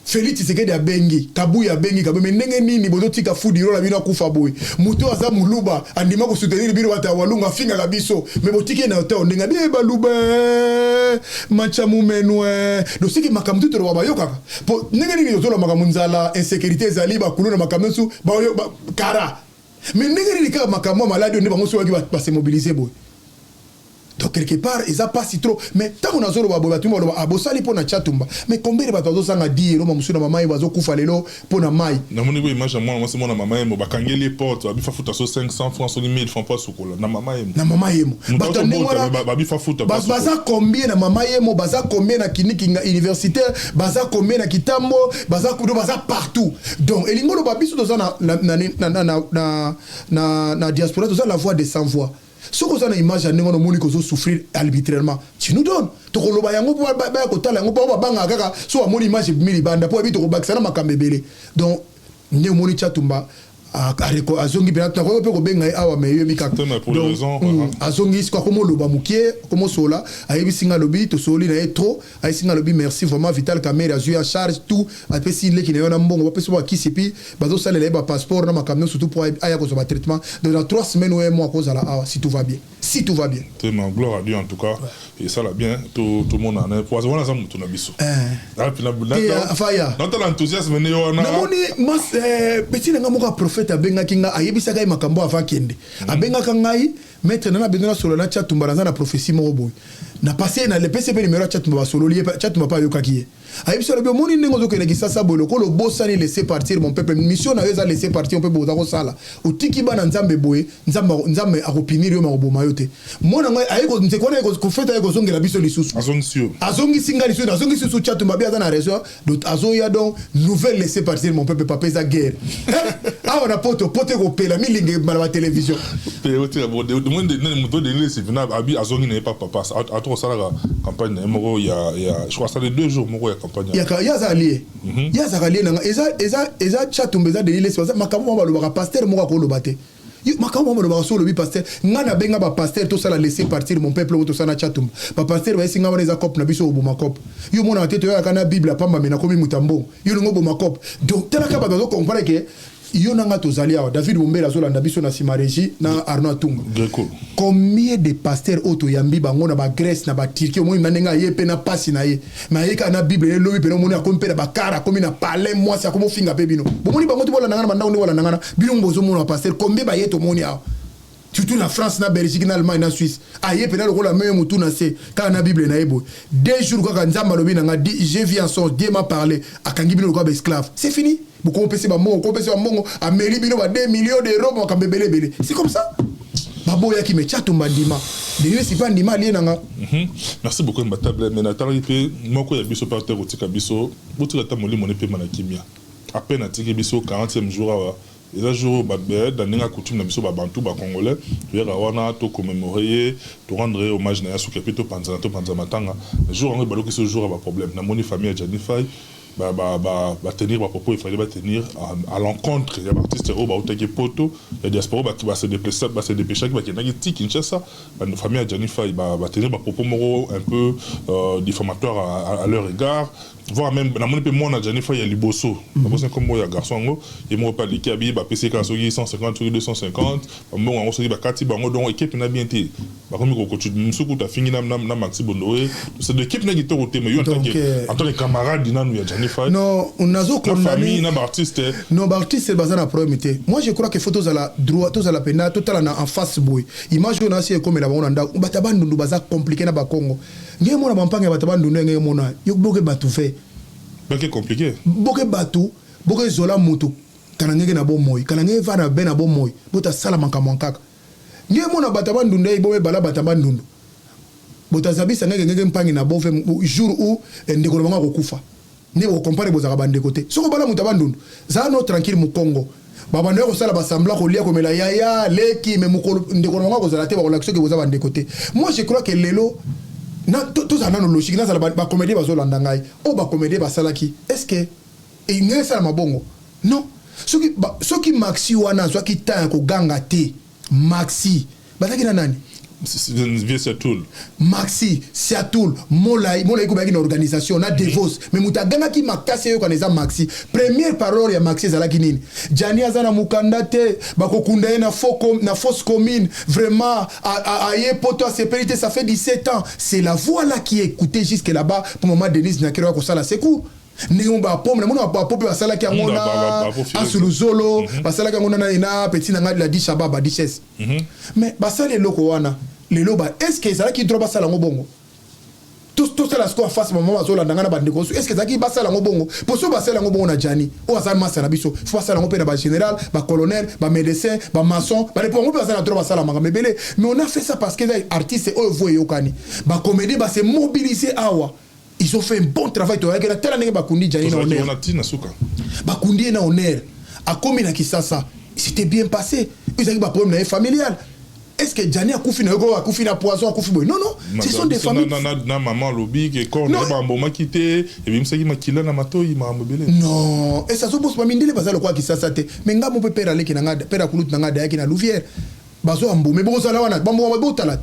Félix Tshisekedi abengi Kabuya abengi kabeme ndenge nini bozotika fudiro la bino akufa boy muto aza muluba andima ko soutenir bino wata walunga finga la biso me botike na hotel ndenge bien baluba mancha mu meno do siki makamdu to ba yoka po ndenge nini yozo la makamunzala insécurité zali ba kuluna makamsu ba kara me ndenge nini ka makamwa malade ndeba ngoso waki ba se mobiliser boy. Donc quelque part ils a pas si trop mais tant on a zolo babo batumba lo abosali pona chatumba mais combien de bato sanga di lo mamusu na mama bazo kufa lelo pona mai na moni bo image moi c'est mon maman mo bakangeli porte abi fa futa so 500 francs so 1000 francs pas sukola na mama yemo bato ndengora babi fa futa baza combien na mama yemo baza combien na clinique universitaire baza combien na kitambo baza kudo baza partout donc elingo lo babiso to na diaspora to la voix des sans voix. Ce qu'on a image à nous moni kozo souffrir arbitrairement tu nous donnes to koloba yango ba ko tala yango ba banga kaka so moni image mili banda po bi to bakisana makambebele donc ne moni chatumba areko azongi bena to ko benga awa meyo mikaka pour les raisons azongi kwa komo loba mukie komo sola ayebi singa lobi to soli na etro ayi singa lobi merci vraiment Vital Kamerhe azu ya charge tout après si le qui na mbongo ba peso ba kisipi bazo salela ba passeport na makamno surtout pour aya ko ba traitement dans 3 semaines ou un mois cause la awa si tout va bien tellement gloire à Dieu en tout cas et ça là bien tout le monde en est pour avoir ensemble tout na biso faya dans l'enthousiasme ne wana na moni mas petit nga moka prophète abenga kinga ayebisa kai makambo avant kende abenga kangai maître nana bedona solo na chatumba na prophétie moko boy na passé na le PCP numéro chatumba solo lié chatumba pa yokaki ayebisa le moni nengo zo kene kisasa boy ko lo bosani laisser partir mon peuple mission na yeza laisser partir on peut boza ko sala utiki bana nzambe boy nzambe akopinir yo makoboma yote mona ngai ayeko nsekona ko feta ayeko zongela biso lisusu azongi singa lisusu azongi susu chatumba bia na raison donc azoya donc nouvelle laisser partir mon peuple papa za guerre ah on a pote ko pela milinge mala télévision abi azongi n'est pas papa à trop ça la campagne moko il y a je crois ça les 2 jours moko ya campagne ya zalié nanga eza chatumba za delile c'est makambo ba lo pasteur moko ko lo baté makambo mo lo solo bi pasteur ngana benga ba pasteur to sala laisser partir mon peuple to sana chatumba ba pasteur ba singa wana za cop na biso oboma cop yo mona tete yo kana bible pamba mena komi mutambo yo ngo boma cop donc tela ka ba zo comprendre que yo nanga tozali awa David Bombela zolanda biso na Simareji na Arnaud Tunga. Combien de pasteurs auto yambi bango na ba Grèce na ba Turquie mo manenga yepe na pasi na ye. Ma yeka na Bible le lobi pena moni akompe na bakara komi na palais moi ça comme finga pe bino. Bomoni bango to bola nanga na ndao wala nanga bino mbozo mona pasteur combien ba yeto moni awa. Surtout la France, la Belgique, l'Allemagne, la Suisse. Aïe, peut-être que la même moutou n'a c'est quand la Bible n'a ébou. 2 jours quand Nzamba Lobi n'a dit, j'ai vu en son, Dieu m'a parlé, à Kangibi le esclave. C'est fini. Vous comprenez pas mon, à Melibino, 2 millions d'euros, mon Kambébélé. C'est comme ça. Babo ya qui me tchatou mandima. Désolé, c'est pas un dima lié nanga. Merci beaucoup, Mbatable. Mais Nathalie, moi, quand il y a biso par terre, au Tikabiso, vous tirez ta molly, mon épée, manakimia. À peine à Tikabiso, 40e jour. Et là, jour, dans la coutume de Biso Bantou, Congolais, il y a to commémorer, to rendre hommage à Soukapito Panzamatanga. Le jour où il y a ce jour, il y a un problème. Dans mon famille, Janifai, tenir propos, il fallait tenir à l'encontre. Il y a des artistes qui ont poto, il y a des diaspora qui se déplacer, qui dépêcher, qui ont Kinshasa. Dans famille, Janifai, tenir propos un peu diffamatoires à leur égard. Voir même dans mon pays moi na Janifai ya liboso parce que comme moi ya garçon et moi pas liqué abi ba PC quand 150 250 bon on se dit ba kati bango donc équipe na bien té ba comme ko tu musuku ta fini na Maxi Bondoé c'est de équipe na qui côté mais en tant que camarade dina nous ya Janifai non on a zo condamné famille na artiste non ba artiste c'est bazana promété moi je crois que photos à la droit tous à la pena total na en face boy image on a c'est comme la on anda batabandu baza compliqué na ba Congo ngai mona mampanga batabandu ngai mona yo boke batu fait c'est compliqué. Boke batu, boke zola mutu, kanangeke na bon moy, kanangeke va na ben na bon moy, bota sala manka. Nge mona batabandu ndai bobe bala batabandu. Bota zabi sanga ngeke mpangi na bofe jour où ndeko banga kokufa. Ne ko comparer bozaka bande côté. Soko bala mutabandu. Za no tranquille mu Congo. Baba ndeko sala basambla ko lia komela yaya leki me mukolo ndeko banga ko zala te ba ko lakso ke bozaba bande côté. Moi je crois que lelo na tout ça na logique na ça ba comédie ba zolanda ngai o ba comédie ba salaki est-ce que et ngé ça mabongo non ce qui maxi wana zo ki ta ko ganga te maxi bazaki na nani c'est tout maxi c'est tout molai ko ba ki na organisation na devos mais mutaganga ki makase yo kaneza maxi première parole ya maxi zalaki nini jani azana mukanda te ba ko kunda na fausse commune vraiment a poto a sécurité ça fait 17 ans c'est la voix là qui écoutait jusque là-bas pour moment Denise Nakero ko sala secours Néomba pomme, na mona ba pope basala ki ngona asuluzolo basala ki ngona na petit na la di shababa di chess mais basala loko wana le loba est-ce que ça qui droit basala ngobongo tout ça la score face maman bazola ndanga na bandeko est-ce que ça qui basala ngobongo pour so basala ngobongo na jani o asa masala biso faut basala ngopé na ba général ba colonel ba médecin ba maçon ba pour ngopé basala droit basala manga mebele mais on a fait ça parce que les artistes eux voient yokani ba comédie ba se mobiliser awa. Ils ont fait un bon travail. Tu vois, il y a tellement de Bakundi Jani na honneur. Bakundi na honneur. A combien na Kisasa, c'était bien passé. Ils ont eu un problème familial. Est-ce que Jani a couffé na poison, a couffé? Non, non. Ce sont des familles. Na maman lobby qui quand on a m'a quitté et puis me dit makila na mato il m'a mobile. Non. Et ça se pose pas mindele bazalo quoi Kisasa te. Mais nga mo pe pera leki na nga pera kulut na nga da yaki na Louvière. Bazo ambo mais bozo la wana bambo botala.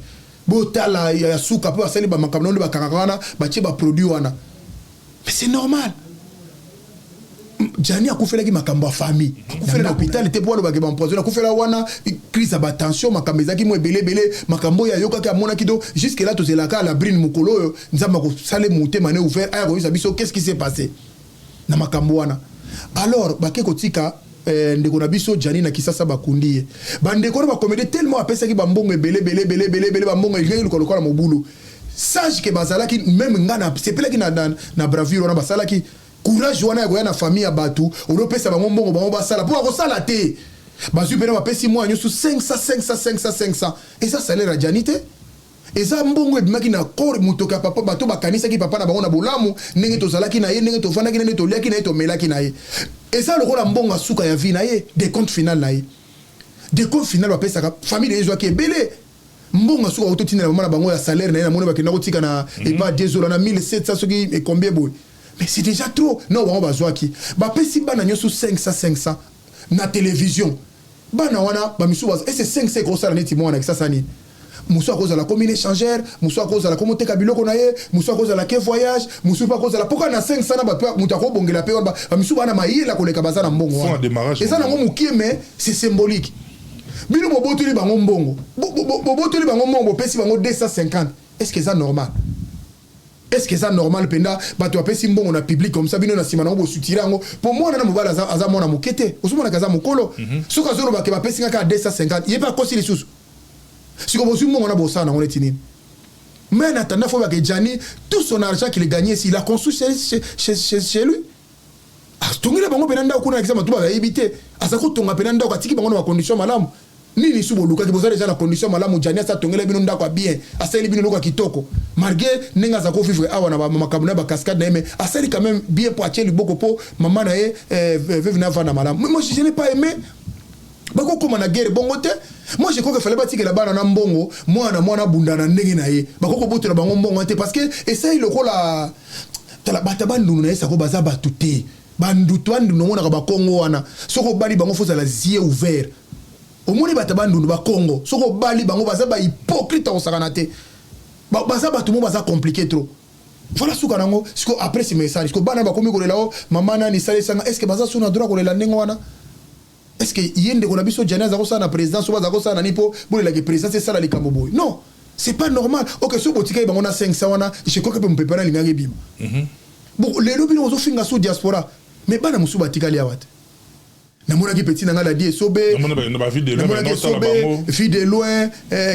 Botala ya souka po asali ba makamno ba kakakana ba ti ba produit wana mais c'est normal Jani a koufela ki makambo famille koufela na hôpital était pour ba ke ba empoisonner koufela wana crise à tension makambo ezaki mo belé makambo ya yoka ka mona kido jusque là tozela ka la brine mukolo nzamba ko sale monter mané ouvert aya ko biso qu'est-ce qui s'est passé na makambo wana alors ba ke kotika ndeko na biso Jani na Kisasa bakundi bandeko ba comédie tellement apesa ki bambongo belé bambongo il ko lokola mobulu sage que bazalaki même ngana c'est pela ki na bravure na basalaki courage wana ya na famille ya batu olopesa bango mbongo bango basala pour ko sala te bazu pena bapesi moi nyosu 500 et ça salaire à Jani te et ça mbongo ebimaki na corps mutoka papa bato bakanisa ki papa na bango na bolamu ndenge tozalaki na ye ndenge tofandaki ndenge toliaki na ye tomelaki na ye et ça le rôle mbongo asuka ya vie na ye des comptes final na ye des comptes final ba pesa famille les qui est belé mbongo asuka autotina na mama bango ya salaire na ye na mona bakina kotika na et pas 10 € na 1700 soki et combien boy mais c'est déjà trop non bango bazwaki ba pesi bana nyosu 500 na télévision bana wana ba misu et c'est 5 gros ça neti mona ça sani muso akoza la commune échangère muso akoza la komote kabilo konaye muso akoza la ke voyage muso pa akoza la poka na 500 na bato muta ko bongela pe ba misu bana mayela koleka bazana mbongo fond démarrage eza nango mukie mais c'est symbolique bino bobotuli bango mbongo bobotuli bango mbongo pesi bango 250 est-ce que ça normal? Est-ce que ça normal penda bato apesi mbongo na public comme ça bino na sima nango bosutira ngo pour moi na mobala aza mona mokete osumona kaza mokolo soka zolo ba ke ba pesi ngaka 250 yeba kosi les sous si comme mbongo na bosana ngo letini mais en attendant faut ba que Jani tout son argent qu'il a gagné s'il a construit chez lui tongela bango pena ndako kuna examen tuba ba éviter asako tonga pena ndako atiki bango na condition malamu nini subo luka ki bozala déjà la condition malamu Jani asa tongela bino ndako bien asali bino luka kitoko malgré nenga za ko vivre awa na makamuna ba cascade na mais asali quand même bien pour acheter boko po maman na veuve na vana malamu moi je n'ai pas aimé bako koma na guerre bongo te moi je crois que fallait batike la bana na mbongo mwana bundana ndenge na ye bako ko botela bango mbongo te parce que essaye le kola tala bataba ndunu na esa ko baza batute bandutu andu no mona ka ba Congo wana soko bali bango foza la yeux ouvert au moins bataba ndunu ba Congo soko bali bango baza ba hypocrite au sakanate baza batu mo baza compliqué trop voilà suka nango siko après ce message siko bana ba komi ko lelo mama na ni sale sanga est-ce que baza suna droit ko lela ndenge wana est-ce que yende ko na biso Jani za ko sa na président so baza ko sa na nipo bo la président c'est ça la likambo boy non c'est pas normal OK so botika bango na 500 wana je crois que peut me préparer linga bima bon les lobby no zo finga so diaspora mais bana musu batika li awate na mona ki petit nanga la die sobe na mona ba fille de loin non ça bango fille de loin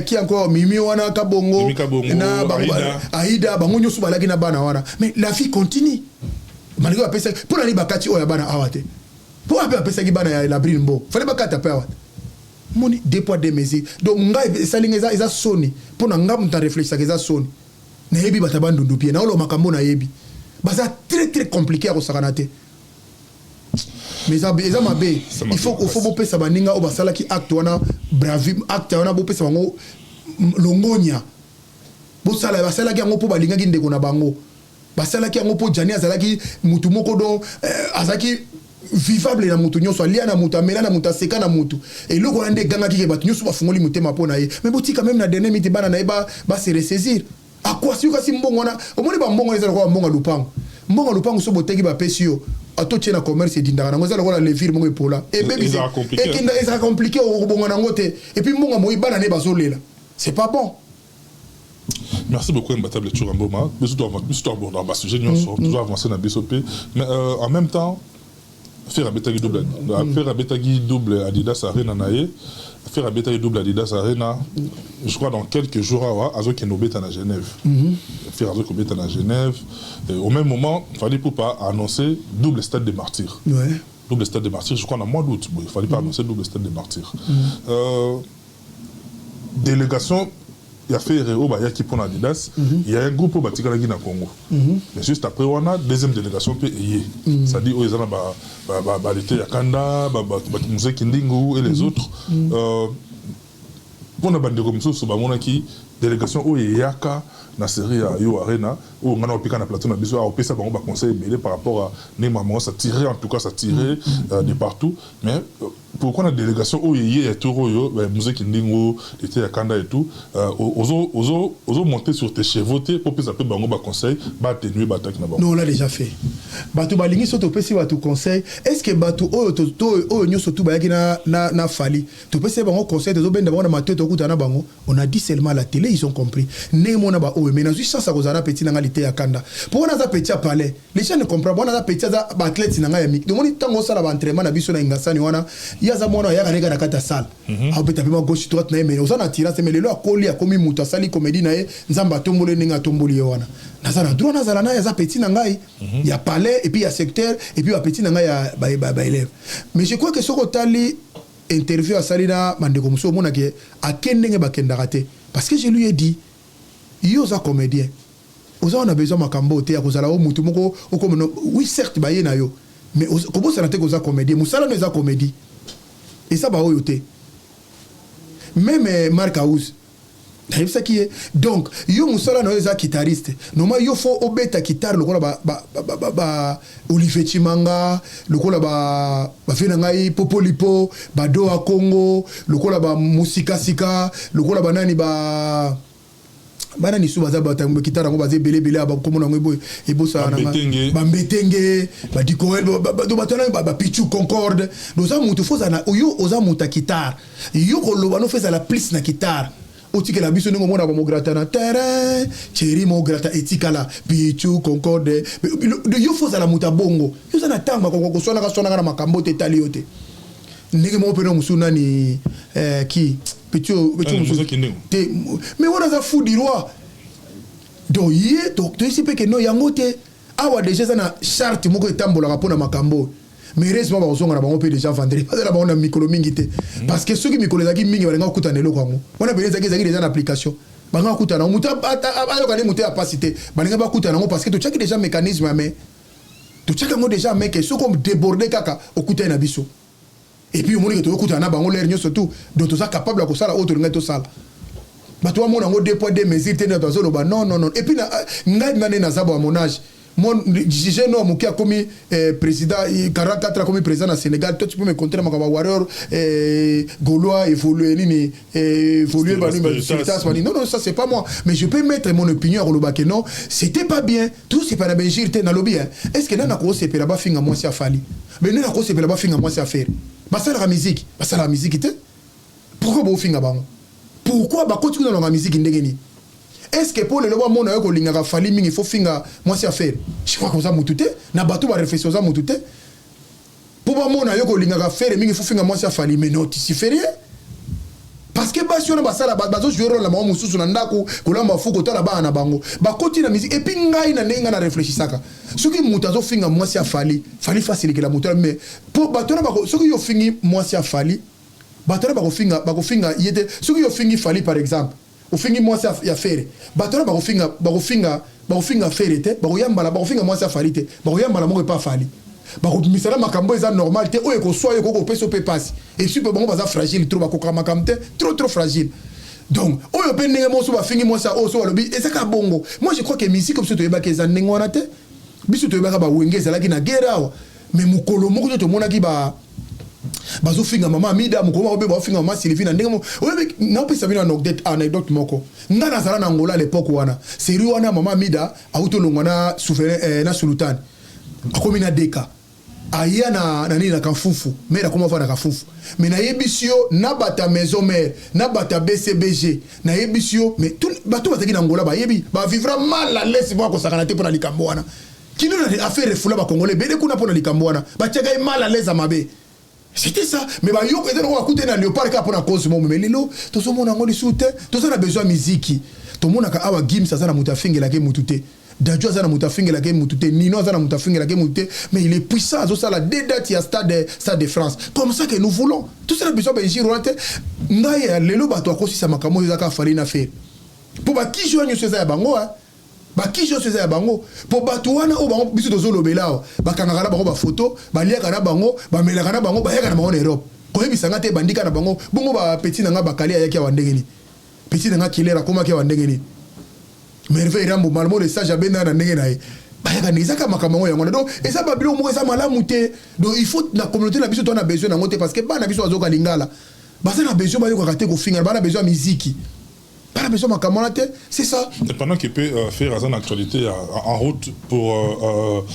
qui encore mimi wana kabongo na Aïda bango nyosu balaki na bana wana mais la vie continue malgré apesa pour la libakati oya bana awate pour apesa ki bana ya la brimbo fallait bakata pe awate moni deux poids deux mesures donc ngai salinga eza soni pour na ngam ta réfléchir que eza soni na yebi batabandu ndupie na olo makambo na yebi baza très compliqué à sakanate mais ça mabe il faut bopé ça baninga o basala ki acte wana bravi acte wana bopé ça bango longonya bosala basala ki yango po balinga ki ndeko na bango basala ki yango po Jani azala ki mutu moko don azaki vivable na mutu nyonso alia na mutu amela na mutu aseka na mutu et loko na nde ganga ki batu nyonso bafungoli mutema po na ye mais boti quand même na dernier minute bana na ye ba se ressaisir à quoi si kasi mbongo na omoni ba mbongo ezala ko mbongo lupango so boteki ba pesio ato tena commerce dindaka nango ezala ko la levir mongo epola et baby c'est compliqué au bongo nango te et puis mbongo moyi bana ne bazolela c'est pas bon. Merci beaucoup Mbatable Churamboma mais surtout aborder ba sujet nyonso toujours avancer na BSOP mais en même temps faire abetagi double Adidas Arena nae faire abetagi double Adidas Arena je crois dans quelques jours azo kenobeta na Genève faire azo kobeta na Genève au même moment il fallait pas annoncer double stade des martyrs double stade des martyrs je crois dans mois d'août il fallait pas annoncer double stade des martyrs délégation il y a fait Réo Bayaki pour Adidas, il y a un groupe qui est na Congo. Mais juste après, on a deuxième délégation qui est. Ça dit, ils ont l'été Yakanda, Musée Kindingu et les autres. Pour la comme ça, c'est délégation où il y a na série à Yo Arena où on a piqué na plateau na biso a opé ça ba conseil belé par rapport à Neymar ça tirait en tout cas ça tirait de partout mais pourquoi la délégation où il y a tout yo musée Kindingo était à Kanda et tout ozo monter sur tes chevaux pour que ça peut bango ba conseil ba atténuer ba attaque na ba non on l'a déjà fait batu balingi soto pesi batu conseil est-ce que batu o nyo soto ba na fali to pesi bango conseil de benda bango na mateto kutana bango on a dit seulement à la télé ils ont compris Nemo na ba mais na juste ça kozana petit nanga lité ya kanda pour na za petit à palais les gens ne comprennent pas na za petit za ba athlète nanga ya mik donc tango sala ba entraînement na biso na ingasani wana ya za mwana ya kaneka na kata salle a beta pema gauche droite na mais osana tira mais lelo akoli akomi muta sali comédie na ye nzamba tombole ninga tomboli wana na za na droit na za na ya za petit nanga ya palais et puis ya secteur et puis ya petit nanga ya ba élève mais je crois que soko tali interview à Salina mandeko muso mona ke akendenge ba kenda raté parce que je lui ai dit yo za comédien oza on a besoin makambo te ya kozala o mutu moko okomono oui certes ba ye na yo mais comment ça n'était koza comédien musala no za comédie et ça ba oyo te même Marc House ça qui est donc yo musala na eza guitariste normal yo faut obeta guitare lokola ba Olivier Chimanga lokola ba fina ngai Popolipo ba do a Congo lokola ba musika sika lokola ba nani ba bana ni suba za ba tango guitare ngo baze belebele aba komona ngo ebosa na ba mbetenge ba dikoel do batona ba pichu concorde do za mutu faut na yo oza muta guitare yo ko lo bano fait la plus na guitare otike la biso ningo mona ba mo grata na terrain chéri mo grata etikala pichu concorde yo faut la muta bongo yo za na tanga ko sona na makambo te tali yote ndenge mo peno musuna ni ki pichu te mais wona za fou du roi do ye to ici pe que no yango te awa déjà za na charte moko etambola rapona makambo mais heureusement ba ozonga na bango pe déjà vendredi pas la bango na mikolo mingi te parce que ceux qui mikolo zaki mingi balenga kutana lelo kwango wana beleza zaki déjà na application banga kutana muta ayo kane muta capacité balenga ba kutana ngo parce que to chaki déjà mécanisme mais to chaki ngo déjà mais que ceux comme déborder kaka okutana na biso et puis au moment que to kutana bango l'air nyo surtout donc to ça capable de ko sala autre ngato sala bato wa mona ngo deux poids deux mesures te na to zo ba non et puis ngai nane na zabo à mon âge mon jeune homme qui a commis président 44 ans comme président au Sénégal, toi tu peux me compter ma warrior gaulois évoluer évoluer non ça c'est pas moi mais je peux mettre mon opinion au Lobake non c'était pas bien tout c'est pas la Belgique na lobby est-ce que nana ko sepela ba finga moi si afali mais nana ko sepela ba finga moi si affaire ba ça la musique te pourquoi ba finga ba pourquoi ba continue dans la musique ndengeni. Est-ce que pour le loi mon ayo ko linga fali mingi faut finga moi si affaire je crois que ça mutute na bato ba réflexion ça mutute pour ba mon ayo ko linga faire mingi faut finga moi si afali mais non tu fais rien parce que ba sur ba sala ba zo jouer la mamu mususu na ndako ko la mafu ko tala ba na bango ba koti na musique et puis ngai na nenga na réfléchissaka ce qui mutazo finga moi si afali fali facile que la mutu mais pour bato na ba ce qui yo fingi moi si afali bato na ba ko finga yete ce qui yo fingi fali par exemple au fingi moi ça ya faire batona ba ko finga faire te ba ko yambala ba ko finga moi ça falite ba ko yambala mo pas fali ba ko misala makambo eza normal te o e ko soyo ko peso pe passe et super bon ba za fragile trop ba ko makamte trop fragile donc o yo pe ndenge mo so ba fingi moi ça o so lobi et ça ka bongo moi je crois que musique comme ça to yeba ke za ndenge wana te biso to yeba ba wengeza la ki na guerre mais mukolo moko to mona ki ba bazo finga mama mida mukoma obe ba finga mama Sylvie na ndenge obe na pesa bina anecdote moko ngana zala na Angola à l'époque wana seri wana mama mida auto longwana souverain na sultan akomi na deka aya na nani na kafufu mais na koma va na kafufu mais na yebisio na bata maison mère na bata BCBG na yebisio mais tout bato bataki na Angola ba yebi ba vivra mal à l'aise ba ko sakana te pona likambo wana kino na affaire refula ba congolais bele kuna pona likambo wana ba tchaka mal à l'aise mabe. C'était ça. Mais bah yo peut-être on va écouter dans léopard car pour la cause mon mais lilo tout ce monde ngoli soute tout ça a besoin musique tout monde ka awa gim ça na mutafinga la game mutute Dadjo za na mutafinga la game mutute Nino za na mutafinga la game mutute mais il est puissant ça la date ya stade de France comme ça que nous voulons tout ça a besoin de girote ngai lelo bato akosi sa makamo za ka fali na faire pour ba ki joigne ce za bango ba ki jo seza bango po bato wana o bango biso tozo lobela ba kangaka na bango ba photo ba liaka na bango ba melaka na bango ba yaka na bango na Europe ko yebisanga te bandika na bango bongo ba petit nanga bakali ayaki wa ndengeni petit nanga kilera koma ke wa ndengeni merveille rambo malmo le sage abenda na ndenge na ye ba yaka nizaka makambo yango donc eza babilo mo eza malamu te donc il faut la communauté na biso to na besoin na ngote parce que ba na biso azoka lingala ba ça na besoin ba yo ka te ko finga ba na besoin musique. Pas besoin de camarade, c'est ça. Et pendant qu'il peut faire une actualité en route pour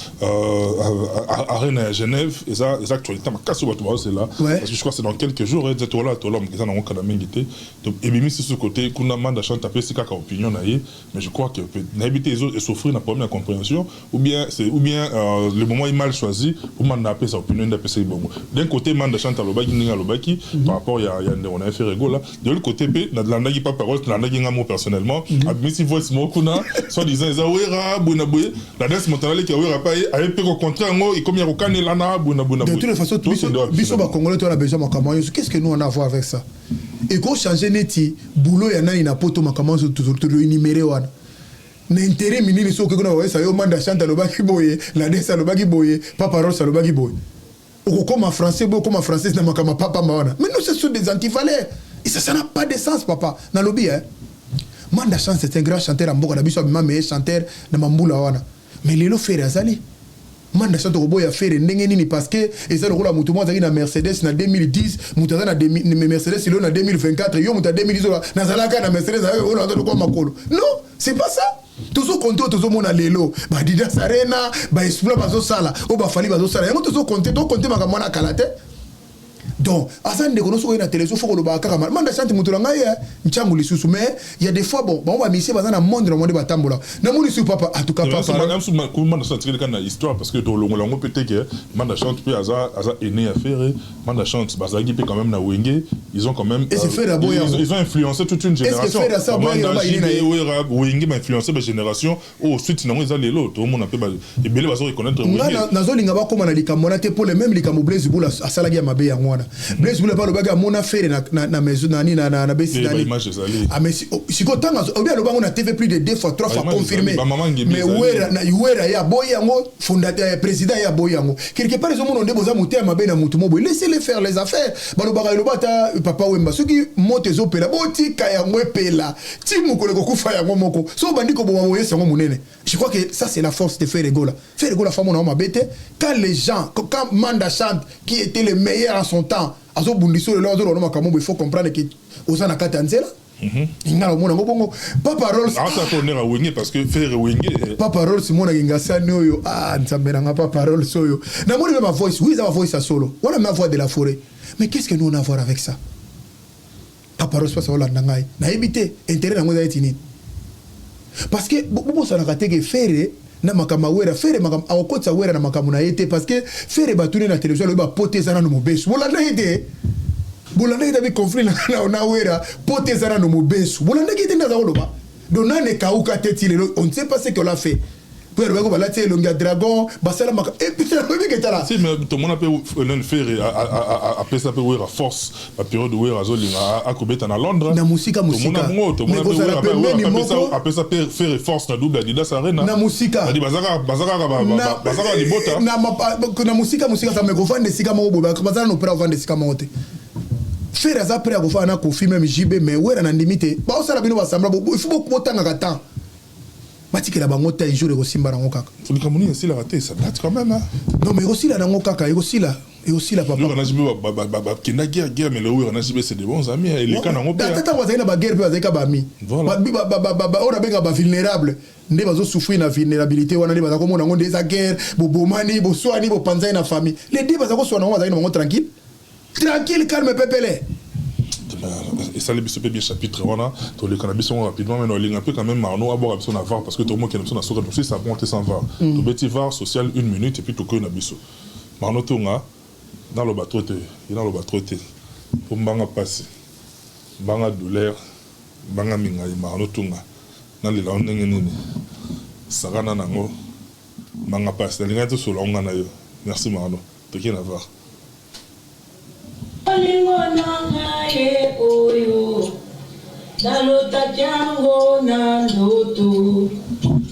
Arène à Genève, et ça, les actualités, c'est là. Ouais. Parce que je crois que c'est dans quelques jours, et c'est toi là, mais ça n'a aucun amélité. Donc, et bien, c'est ce côté, qu'on a demandé à chanter, c'est qu'à opinion, mais je crois que n'habiter les autres et souffrir n'a pas la compréhension, ou bien le moment est mal choisi, pour m'en sa opinion, d'appeler bon. D'un côté, man de chanter à l'obaki, par rapport à on a fait rigolo là. De l'autre côté, n'a de l'année pas parole, moi personnellement mais si voice mo kuna soit disant zawera buna boye la danse montanale qui awera pas avec peu au contraire ngo et comme ya kokane lana buna de toute façon biso ba congolais to la besoin makamanya qu'est-ce que nous on a à voir avec ça et qu'on changer neti boulot ya nani na poto makamanya toujours numéro wana na intérêt minini so que kuna wa ça yo manda chanta lo baki boye la danse lo baki boye papa rosa lo baki boye ou comme en français comme en français na makama papa mawana mais nous ce sont des antivaleurs et ça n'a pas de sens papa na lobby hein Manda Chance c'est un grand chanteur en Mboka na biso abima meilleur chanteur na mambula wana. Mais lelo Ferré azali. Manda Chante Robo ya Ferré ndenge nini parce que eza lokola mutu mo azali na Mercedes na 2010, mutu azali na Mercedes ilo na 2024, yo mutu 2010 na zalaka na Mercedes ayo na ndoko makolo. Non, c'est pas ça. Tozo compter tozo mona lelo ba Dida Sarena ba Explore bazo sala o ba Fali bazo sala yango tozo compter makamwa na kalate. Donc, Azan de Konoso na télévision faut que le baka kama Manda Chante mutulanga ya nchangu lisusu mais il y a des fois bon on va misser bazana monde monde batambola na moni su papa en tout cas papa madame sou Manda Chante que kana histoire parce que to longo peut-être que Manda Chante puis aza aîné à faire Manda Chante bazagi peut quand même na Wenge ils ont quand même ils ont influencé toute une génération. Est-ce que ça Wenge m'a influencé ma génération au suite na ils allé l'autre tout le monde a peu et belé bazo reconnaître Wenge na zolinga ba koma na likamona te pour les mêmes likambo Blaise Boula asala ya mabe ya ngwana Blaise Boula ba lo baga mona Ferré na maison na besi na ah mais si ko tanga ou bien lo bango na TV plus de 2 fois 3 fois confirmé mais wera ya boyango fondateur président ya boyango quelque part les hommes ndé boza muté mabe na mutu mobo laissez-les faire les affaires ba lo baga lo bata papa Wemba soki moto ezopela botika yango epela timu koleko kufa yango moko so bandiko bo moye sango munene. Je crois que ça c'est la force de Ferré Gola. Ferré Gola femme on a mabete quand les gens quand Manda Chante qui était le meilleur en son temps azo bundiso le lozo no makambo il faut comprendre que ozana katanzela ingala mona ngobongo pas parole ça tourner à Wenge parce que Ferré Wenge pas parole si mona ngasa noyo nzambera nga pas parole soyo na mona ma voice oui ça ma voice à solo voilà ma voix de la forêt mais qu'est-ce que nous on a à voir avec ça pas parole pas ça wala ndangai na éviter intérêt na ngoza etini parce que bobo ça na kateke Ferré na makama wera Ferré makama akotsa wera na makama na été parce que Ferré batune na télévision le ba poter ça na no mobesu bolanda été bolanda été avec conflit na wera poter ça na no mobesu bolanda été na za oloba donc na kauka teti le on ne sait pas ce qu'on a fait pour le ba la tie longa dragon basala makama et puis ça veut que là si mais tout le monde appelle Ferré a appelé ça wera force la période wera zolinga a kobeta na Londres na musika tout le monde appelle ça Ferré force na double Adidas Arena na musika adi bazaka libota na musika ça me govande sika mo bazana no pera vendre sika mote Ferré za prêt à go faire na kofi même JB mais wera na limite ba osala bino basambla il faut beaucoup tanga kata Matiki la bango ta jour et simba na ngokaka. Fulika moni aussi la raté ça date quand même hein. Non mais aussi la ngokaka et aussi la papa. On a jibe kina guerre mais le on a jibe c'est des bons amis et les kana ngopé. Tata wazana ba guerre pe wazaka ba ami. Ba on a benga ba vulnérable. Nde bazo souffrir na vulnérabilité wana nde bazako mona ngonde za guerre bo bomani bo swani bo panzai na famille. Les deux bazako swana wazana bango tranquille. Tranquille calme pepele. Et ça les bisous bien chapitre voilà tous les cannabis sont rapidement mais on lit un peu quand même Marno à boire absolument avoir parce que tout le monde qui a besoin d'assurer aussi ça monte sans var tout petit var social 1 minute et puis tout que na biso Marno tonga dans le bateau pour mbanga passer mbanga douleur mbanga mingai Marno tonga dans les langues nini sarana nango mbanga passer linga to solo ngana yo merci Marno to qui na var oyo nalota jango na ndoto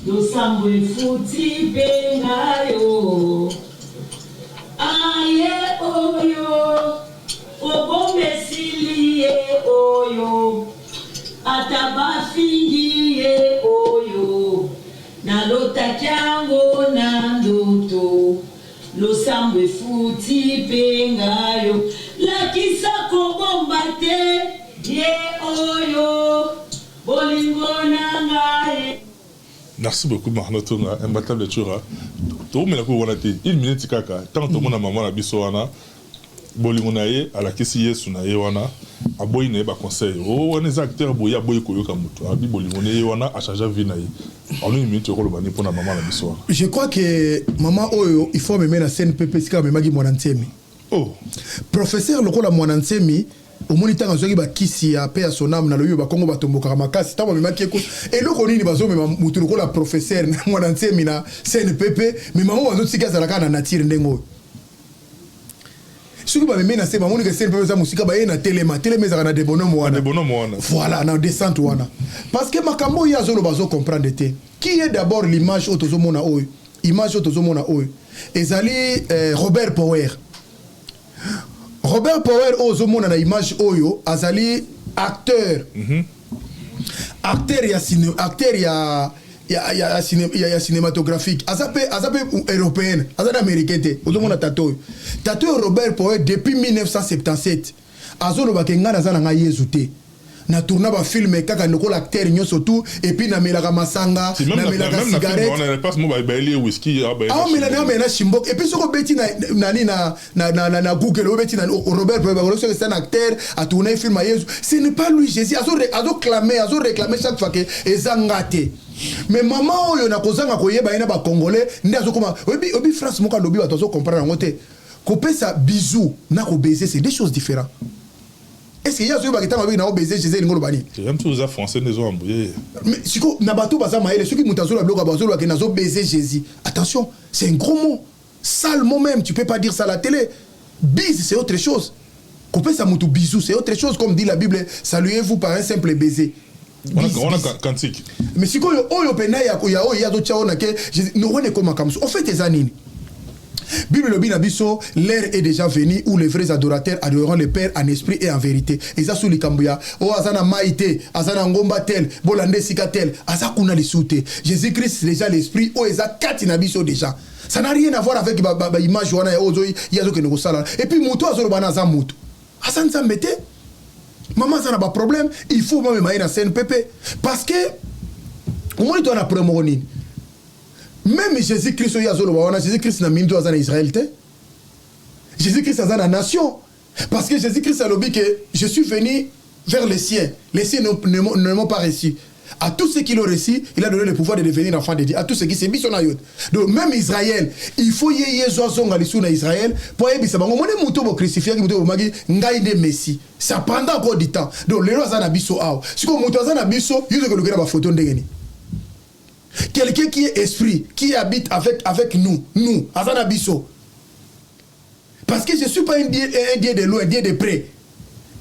losambo efuti pe ngayo aye oyo obomesili ye oyo atabafingi ye oyo nalota jango na ndoto losambo efuti pe ngayo lakisa kobomba te ye oyo bolingo na ngai. Merci beaucoup Marno Tonga imbattable de Chura to me la ko wana te 1 minute kaka tant to mona maman na biso wana bolingo na ye ala kisi yesu na ye wana aboyi na ye ba conseil o wana les acteurs boya boyi ko yoka mutu abi bolingo na ye wana a changer vie na ye en 1 minute ko lo bani pona maman na biso wana. Je crois que maman oyo il faut me mettre na scène pepe sika me magi mwana ntemi. Oh professeur lokola mwana nsemi omoni tanga zoki ba kisi ya pe ya sonam na loyo ba kongo batomboka makasi tamba memaki eko eloko nini bazo mema mutu lokola professeur na mwana nsemi na CNPP mais maman bazo tsika zalaka na nature ndengo soki ba memena se mamoni ke CNPP za musika ba ye na telema za na de bonhomme wana voilà na descente wana parce que makambo ya zolo bazo comprendre te qui est d'abord l'image autozomona oyo image autozomona oyo ezali Robert Power ozomona na image oyo azali acteur acteur ya cinématographique azape européenne azana américaine te ozomona tato Robert Poe depuis 1977 azolobaka nga naza na ngai yezu te na tourna ba film kaka ndoko l'acteur nyonso tout et puis na melaka masanga na melaka cigarette on ne passe mo ba whisky na chimbok et puis soko beti na Google o beti na Robert Poe ba c'est un acteur a tourné film à Yesu ce n'est pas lui Jésus azo réclamer chaque fois que ezangate mais maman oyo na kozanga koyeba ina ba congolais ndi azokoma obi France moka lobi ba tozo comprendre ngote kopesa bisou na ko baiser c'est des choses différentes. Est-ce qu'il y a ceux qui ont été baisés chez eux? Même si les Français ne sont pas mais si vous n'avez pas ceux qui ont baisé Jésus, attention, c'est un gros mot. Sale mot même, tu ne peux pas dire ça à la télé. Bise, c'est autre chose. Couper ça, bisou, c'est autre chose. Comme dit la Bible, saluez-vous par un simple baiser. On a cantique. Mais si vous avez en fait, les années. Bible le binabiso, l'ère est déjà venue où les vrais adorateurs adoreront le Père en esprit et en vérité. Eza suli kambuya, o azana maite, azana ngomba tel, bolande sika tel, azakuna lisute. Jésus-Christ déjà l'esprit, o eza kati nabiso déjà. Ça n'a rien à voir avec l'image wana ya ozo yazo ke nego sala. Et puis muto azolo bana za muto. Asan zambete. Maman ça n'a pas problème, il faut même maïna na scène pépé parce que au moins tu as la promonine. Même Jésus-Christ, Jésus-Christ n'a mis en Israël. Jésus-Christ a la nation. Parce que Jésus-Christ a dit que je suis venu vers les siens. Les siens ne m'ont pas reçu. À tous ceux qui l'ont reçu, il a donné le pouvoir de devenir enfant de Dieu. À tous ceux qui s'est mis sur la yod. Donc même Israël, il faut y aller sur Israël pour y aller. On est monté au crucifié, on a dit ngaïde Messie. Ça prend encore du temps. Donc les rois en abisso out. Si on monte en abisso, il y a une photo de quelqu'un qui est esprit, qui habite avec nous, Azanabiso. Parce que je ne suis pas un dieu de loin, un dieu de près.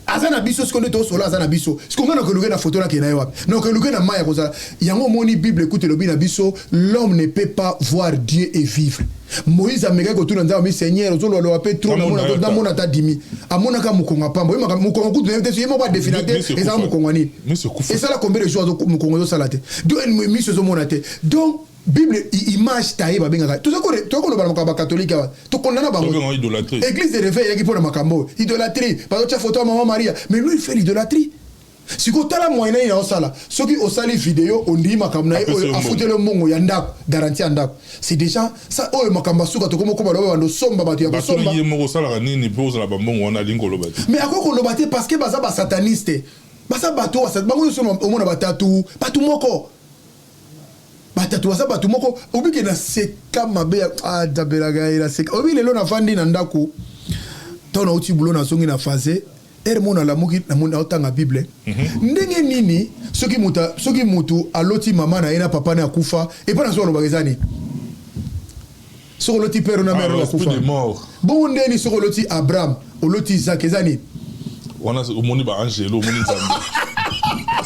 Azanabiso, ce qu'on est au sol, Azanabiso. Ce qu'on a que la photo là qui est là. Donc, le na maya koza. Yango moni Bible écoute le binabiso, l'homme ne peut pas voir Dieu et vivre. Moïse a mega ko tunanza mi Seigneur, ozolo lo apé trop na mona ta dimi. Amona ka mukonga pamba, mukonga ku tunete so yemo ba définité et ça mukongani. Et ça là combien de choses mukonga zo salate. Donc mi so mona te. Donc Bible image taï ba benga. Tout ça ko lo ba catholique to kondana ba idolâtrie. Église de réveil qui pour makambo, idolâtrie. Parce que tu as photo à maman Maria, mais lui il fait l'idolâtrie. Si vous avez la moyenne dans ça, ceux qui ont sali vidéo, on dit makamna a foutu le mongo yanda garantie anda. C'est déjà ça oh makamba suka to comme bando somba batu ya somba. Mais à quoi qu'on lobate parce que baza ba sataniste. Baza bato ça bango so au mona batatu, batu moko. Batatu ça batu moko, obi ke na seka mabe ah dabelaga ila seka. Obi lelo na fandi na ndako. Tona uti bulo na songi na phase. Mona la muki na mona otanga Bible ndenge nini soki mutu aloti mama na ena papa na kufa et pas na so lobagezani so loti père na mère na kufa bon ndeni so loti Abraham oloti Isaac ezani wana omoni ba angelo omoni nzambe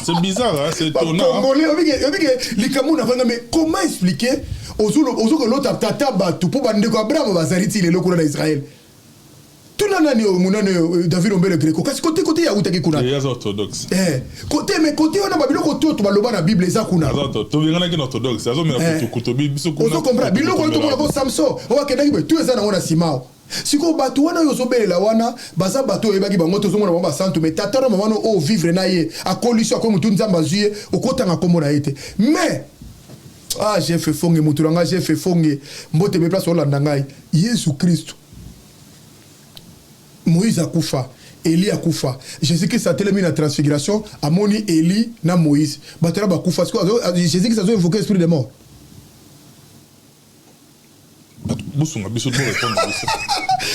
c'est bizarre hein c'est étonnant congolais obike likamuna vanga mais comment expliquer ozo que l'autre tata batu pour bande ko Abraham bazariti le lokuna na Israël. Tout le monde David Ombele Greco. Parce que côté ya utaki kuna. Les orthodoxes. Côté on a babilo côté to baloba na Bible eza kuna. To vingana ki orthodoxe. Azo me na kuto biso kuna. Ozo comprendre. Bilo ko to ko Samson. O wa kenda ki tu eza na wana simao. Siko batu wana yo sobelela wana baza batu ebaki bango to zomona ba santu mais tatara mama no o vivre na ye a condition ko mutu nzamba zuye okotanga kombo na yete. Mais j'ai fait fonge mutulanga j'ai fait fonge mbote be place olanda ngai Yesu Christ. Moïse a koufa, Élie a koufa. Jésus-Christ a tellement la transfiguration, a moni Élie na Moïse. Batera ba koufa. Jésus-Christ a invoqué l'esprit de mort.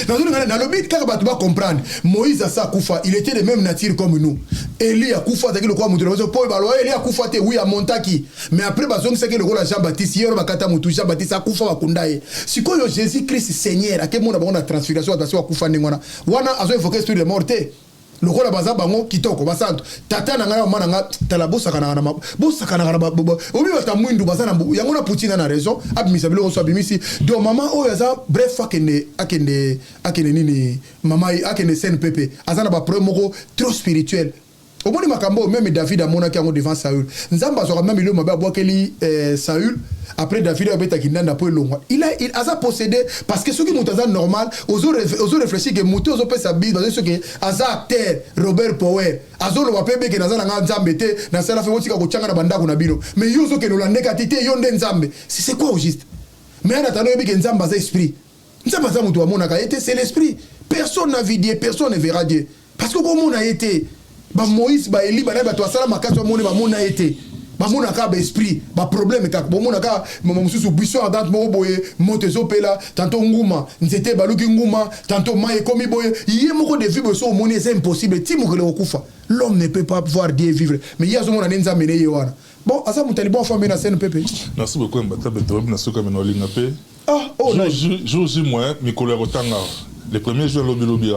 Dans le but, car tu vas comprendre, Moïse a sa koufa, il était de même nature comme nous. Élie a koufa, c'est que le quoi moutou, Élie a koufa, oui, à Montaki. Mais après, c'est que le rôle de Jean-Baptiste, hier, Jean-Baptiste a koufa, à Kundaye. Si quoi Jésus-Christ Seigneur, à quel moment on a transfiguration, attention à koufa, wana a invoqué l'esprit de mort. Le rôle baza bango kitoko basanto tata na ngana mananga tala bosa kana obi bata mwindu baza na yango na putina na raison abimisa bilo so abimisi do mama o yaza bref akende nini mama akende sen pepe azana ba problème moko trop spirituel au moins makambo même David a monaki yango devant Saül nzamba so même le maba boakeli Saül après David a beta kinanda po longwa il a possédé parce que ceux qui montaza normal ozo réfléchir que monter ozo pesa bise parce que ceux qui aza acteur Robert Power azo lo bapebe ke naza nga nzambe te na sala fe wotika ko changa na bandako na bino mais yozo ke no la négativité yo nde nzambe c'est quoi au juste mais en attendant que nzamba za esprit nzamba za mutu wa monaka été c'est l'esprit personne n'a vu Dieu personne ne verra Dieu parce que comme on a été ba Moïse ba Eli ba na ba to asala makasi moni ba mona été ba mona ka ba esprit ba problème ka ba mona ka mosusu buisson ardente mo boye montezo pela tantôt nguma nzete baluki nguma tantôt maye komi boye yé moko de vivre so moni c'est impossible timo que le okufa l'homme ne peut pas voir Dieu vivre mais ya zo mona nenza mene yewana bon asa mutali bon famille na scène pepe merci beaucoup mbata beto na soka mena olinga pe oh non jour moi mi colère otanga les premiers jours lobby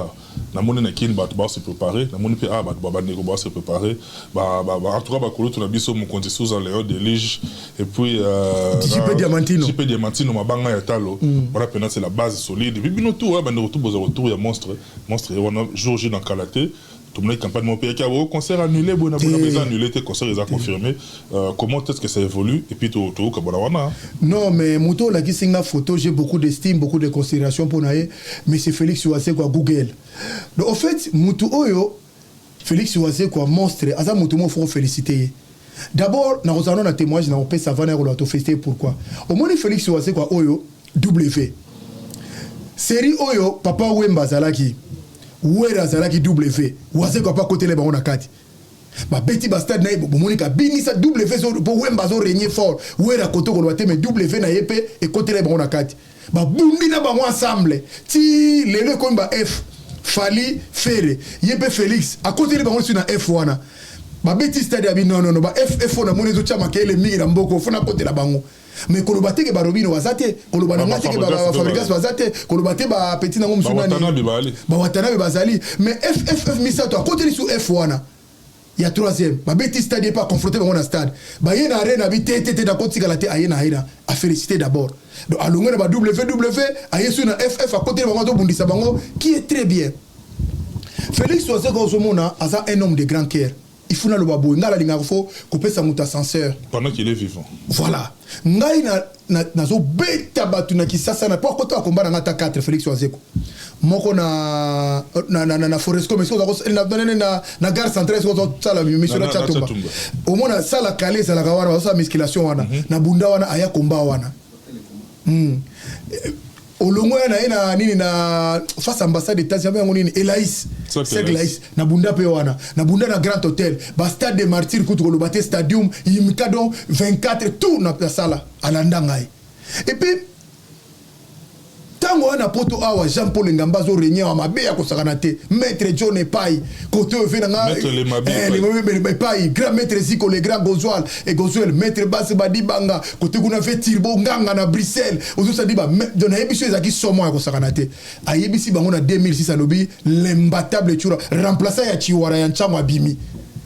na moni na kin bato ba se préparer na moni pe bato ba ndeko ba se préparer en tout cas ba kolo to na biso mo konti sous en Léon de Lige et puis JP Diamantino mabanga ya talo voilà pena c'est la base solide et puis bino tout ba ndeko tout boza retour ya monstre et on a jour dans Kalaté tout le monde campagne mon pays qui a concert annulé bon annulé était concert ils a confirmé comment est-ce que ça évolue et puis tout kabona non mais moto la kisinga photo j'ai beaucoup d'estime beaucoup de considération pour naé mais c'est Félix Ouassé quoi Google donc en fait moto oyo Félix Ouassé quoi monstre asa moto mo faut féliciter d'abord na rozano na témoignage na opé savana ko to féliciter pourquoi au moins Félix Ouassé quoi oyo W série oyo papa Wemba zalaki Wera zalaki W Ouassé quoi pas côté les bango na kati ba beti ba stade na bo monika binisa W pour Wemba zo régner fort Wera côté ko loite mais W na yepé et côté les bango na kati ba bumbi na bango ensemble ti lelo ko ba F Fali Ferre yepé Félix à côté les bango sur na F wana ba beti stade abi non ba F na moni zo chama kele mingi na mboko fona côté la bango mais ko lobate ke barobino wazate ko lobana ngate ke ba Fabregas wazate ko lobate ba petit na ngomsuna ni ba watana be bazali mais F misato à côté sur F wana il y a troisième ba beti stade pas confronté dans stade ba yena arena bi tete da côté galate ayena ayena à féliciter d'abord donc alonga ba W ayesu na FF à côté bango to bundisa bango qui est très bien Félix Ouassé ko somona asa un homme de grand cœur il faut na le babo ngala linga fo couper sa muta ascenseur pendant qu'il est vivant voilà ngai na zo beta batu na kisasa na pas côté combat na ngata 4 Félix Ouassé ko moko na Foresco mais so na gare centrale so sala mission na Chatumba au moins na sala calé sala kawana so musculation wana na bunda wana aya combat wana olongo na nini na face ambassade d'États-Unis yango nini Elaïs na bunda pe wana na bunda na Grand Hôtel ba stade des Martyrs kutu ko lobate stadium yimikado 24 tout na sala alanda ngai et puis tango wana poto awa Jean-Paul Ngamba zo régner wa mabe ya kosakana te maître John Epai côté venanga maître les mabe Epai grand maître Ziko le grand Gozoal et Gozoel maître Basse Badibanga côté kuna fait Tirbo nganga na Bruxelles ozo sa diba dona yebiso ezaki somo ya kosakana te ayebisi bango na 2006 alobi l'imbattable Chura remplaçant ya Chiwara ya Nchamo Abimi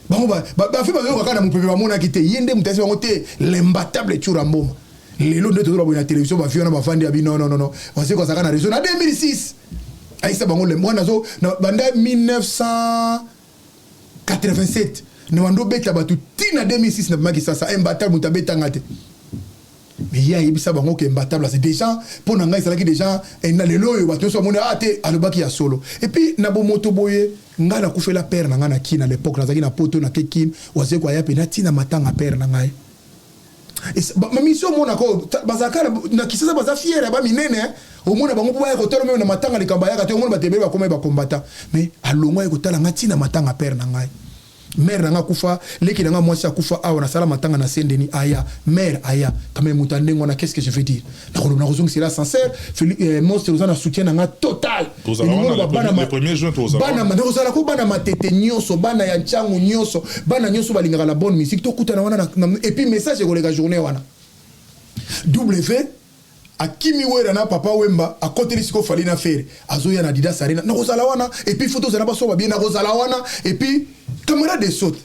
bango ba fait bazo kana mupepe ba mona kite yende mutasi bango te l'imbattable Chura Mboma lelo nde tozo ba télévision ba fiona ba fandi abi non Ouassé ko sakana raison na 2006 aisa bango le mwana zo na banda 1987 ne wando beta batu tina 2006 na maki sasa imbattable mutabeta ngate mais il y a yebisa bango ke imbattable c'est déjà pour nanga isalaki déjà na lelo yo bato so mona ate alobaki ya solo et puis na bo moto boye ngana kufela père na ngana kina à l'époque na zaki na poto na kekin Ouassé ko ya pe na tina matanga père na ngai ma mission mona ko bazaka na kisasa baza fiera ba minene au mona bango ba ko tolo na matanga likamba ya ka te mona batebe ba koma ba combattant mais alongo ko tala ngati na matanga père na ngai mère nga kufa leki nga mwasi akufa awa na sala matanga na Saint-Denis aya mère aya kama mutande ngona qu'est-ce que je veux dire na rozong c'est là sincère monstre uzana soutien nga total les premiers jours tous bana mandeko sala ko bana matete nyoso bana ya nchangu nyoso bana nyoso balinga la bonne musique to kuta na wana et puis message ko les journée wana W akimi wera na papa Wemba a côté risiko fali na faire azoya na Adidas Arena na kozala wana et puis photos na baso ba bien na kozala wana et puis camarade de saute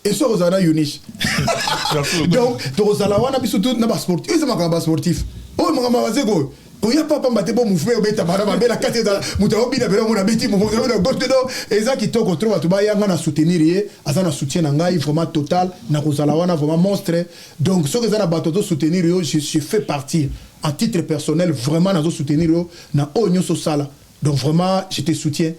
et so kozala unish donc to kozala wana biso tout na ba sportif c'est ma ba sportif oh ma Ouassé ko koya papa mbate bo mouvement obeta bana babela kate da mutaobi na bela mona beti mo na gote do eza kitoko trop batu ba yanga na soutenir ye azana soutien na ngai vraiment total na kozala wana vraiment monstre donc ce que za na bato to soutenir yo je fais partie en titre personnel vraiment na zo soutenir yo na onyo so sala donc vraiment je te soutiens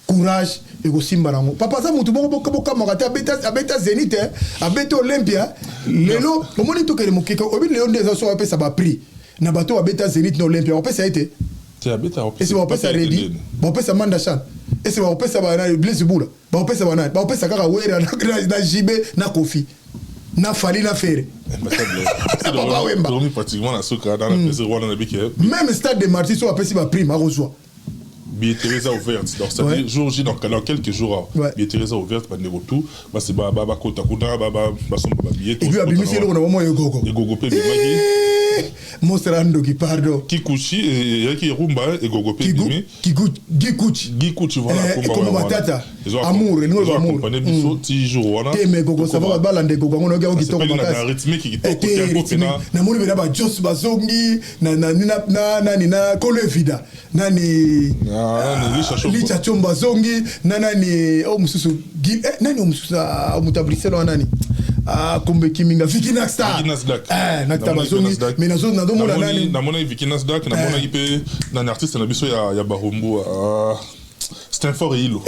courage et go simba nango papa za mutu bongo boka makata abeta Zénith abeta Olympia lelo omoni to kele mokeka obi leo ndeza so apesa ba prix na bato abeta Zénith na Olympia opesa été tu abeta et c'est opesa ready opesa Mandachan et c'est opesa ba Blaise Bula ba opesa ba opesa kaka wera na JB na Kofi na Fali na Fere c'est pratiquement la soka dans la plaisir wana na bike même stade de Martyrs so apesi ba prix ma reçoit billetterie ouverte donc ça dit jour J donc dans quelques jours billetterie ouverte ba négo tout ba c'est ba kota kuna ba son ba billet et puis abimisi lo na moment gogo pe bimaki Monstrando qui pardon Kikuchi et qui rumba et gogo pe bimi Gikuchi voilà comme matata amour et nous amour accompagner biso ti jour wana te me gogo ça va balande gogo ngono ga kitoko makasi rythmique qui kitoko na moni bela ba Jos Bazongi na Kolevida nani Licha Chomba Zongi nani o mususu nani o mususu mutabliselo nani kumbe kiminga Vicky Nasdaq nakta Bazongi mais nazo na domona nani na mona Vicky Nasdaq na mona ipe na artiste na biso ya Barumbu c'est un fort hilo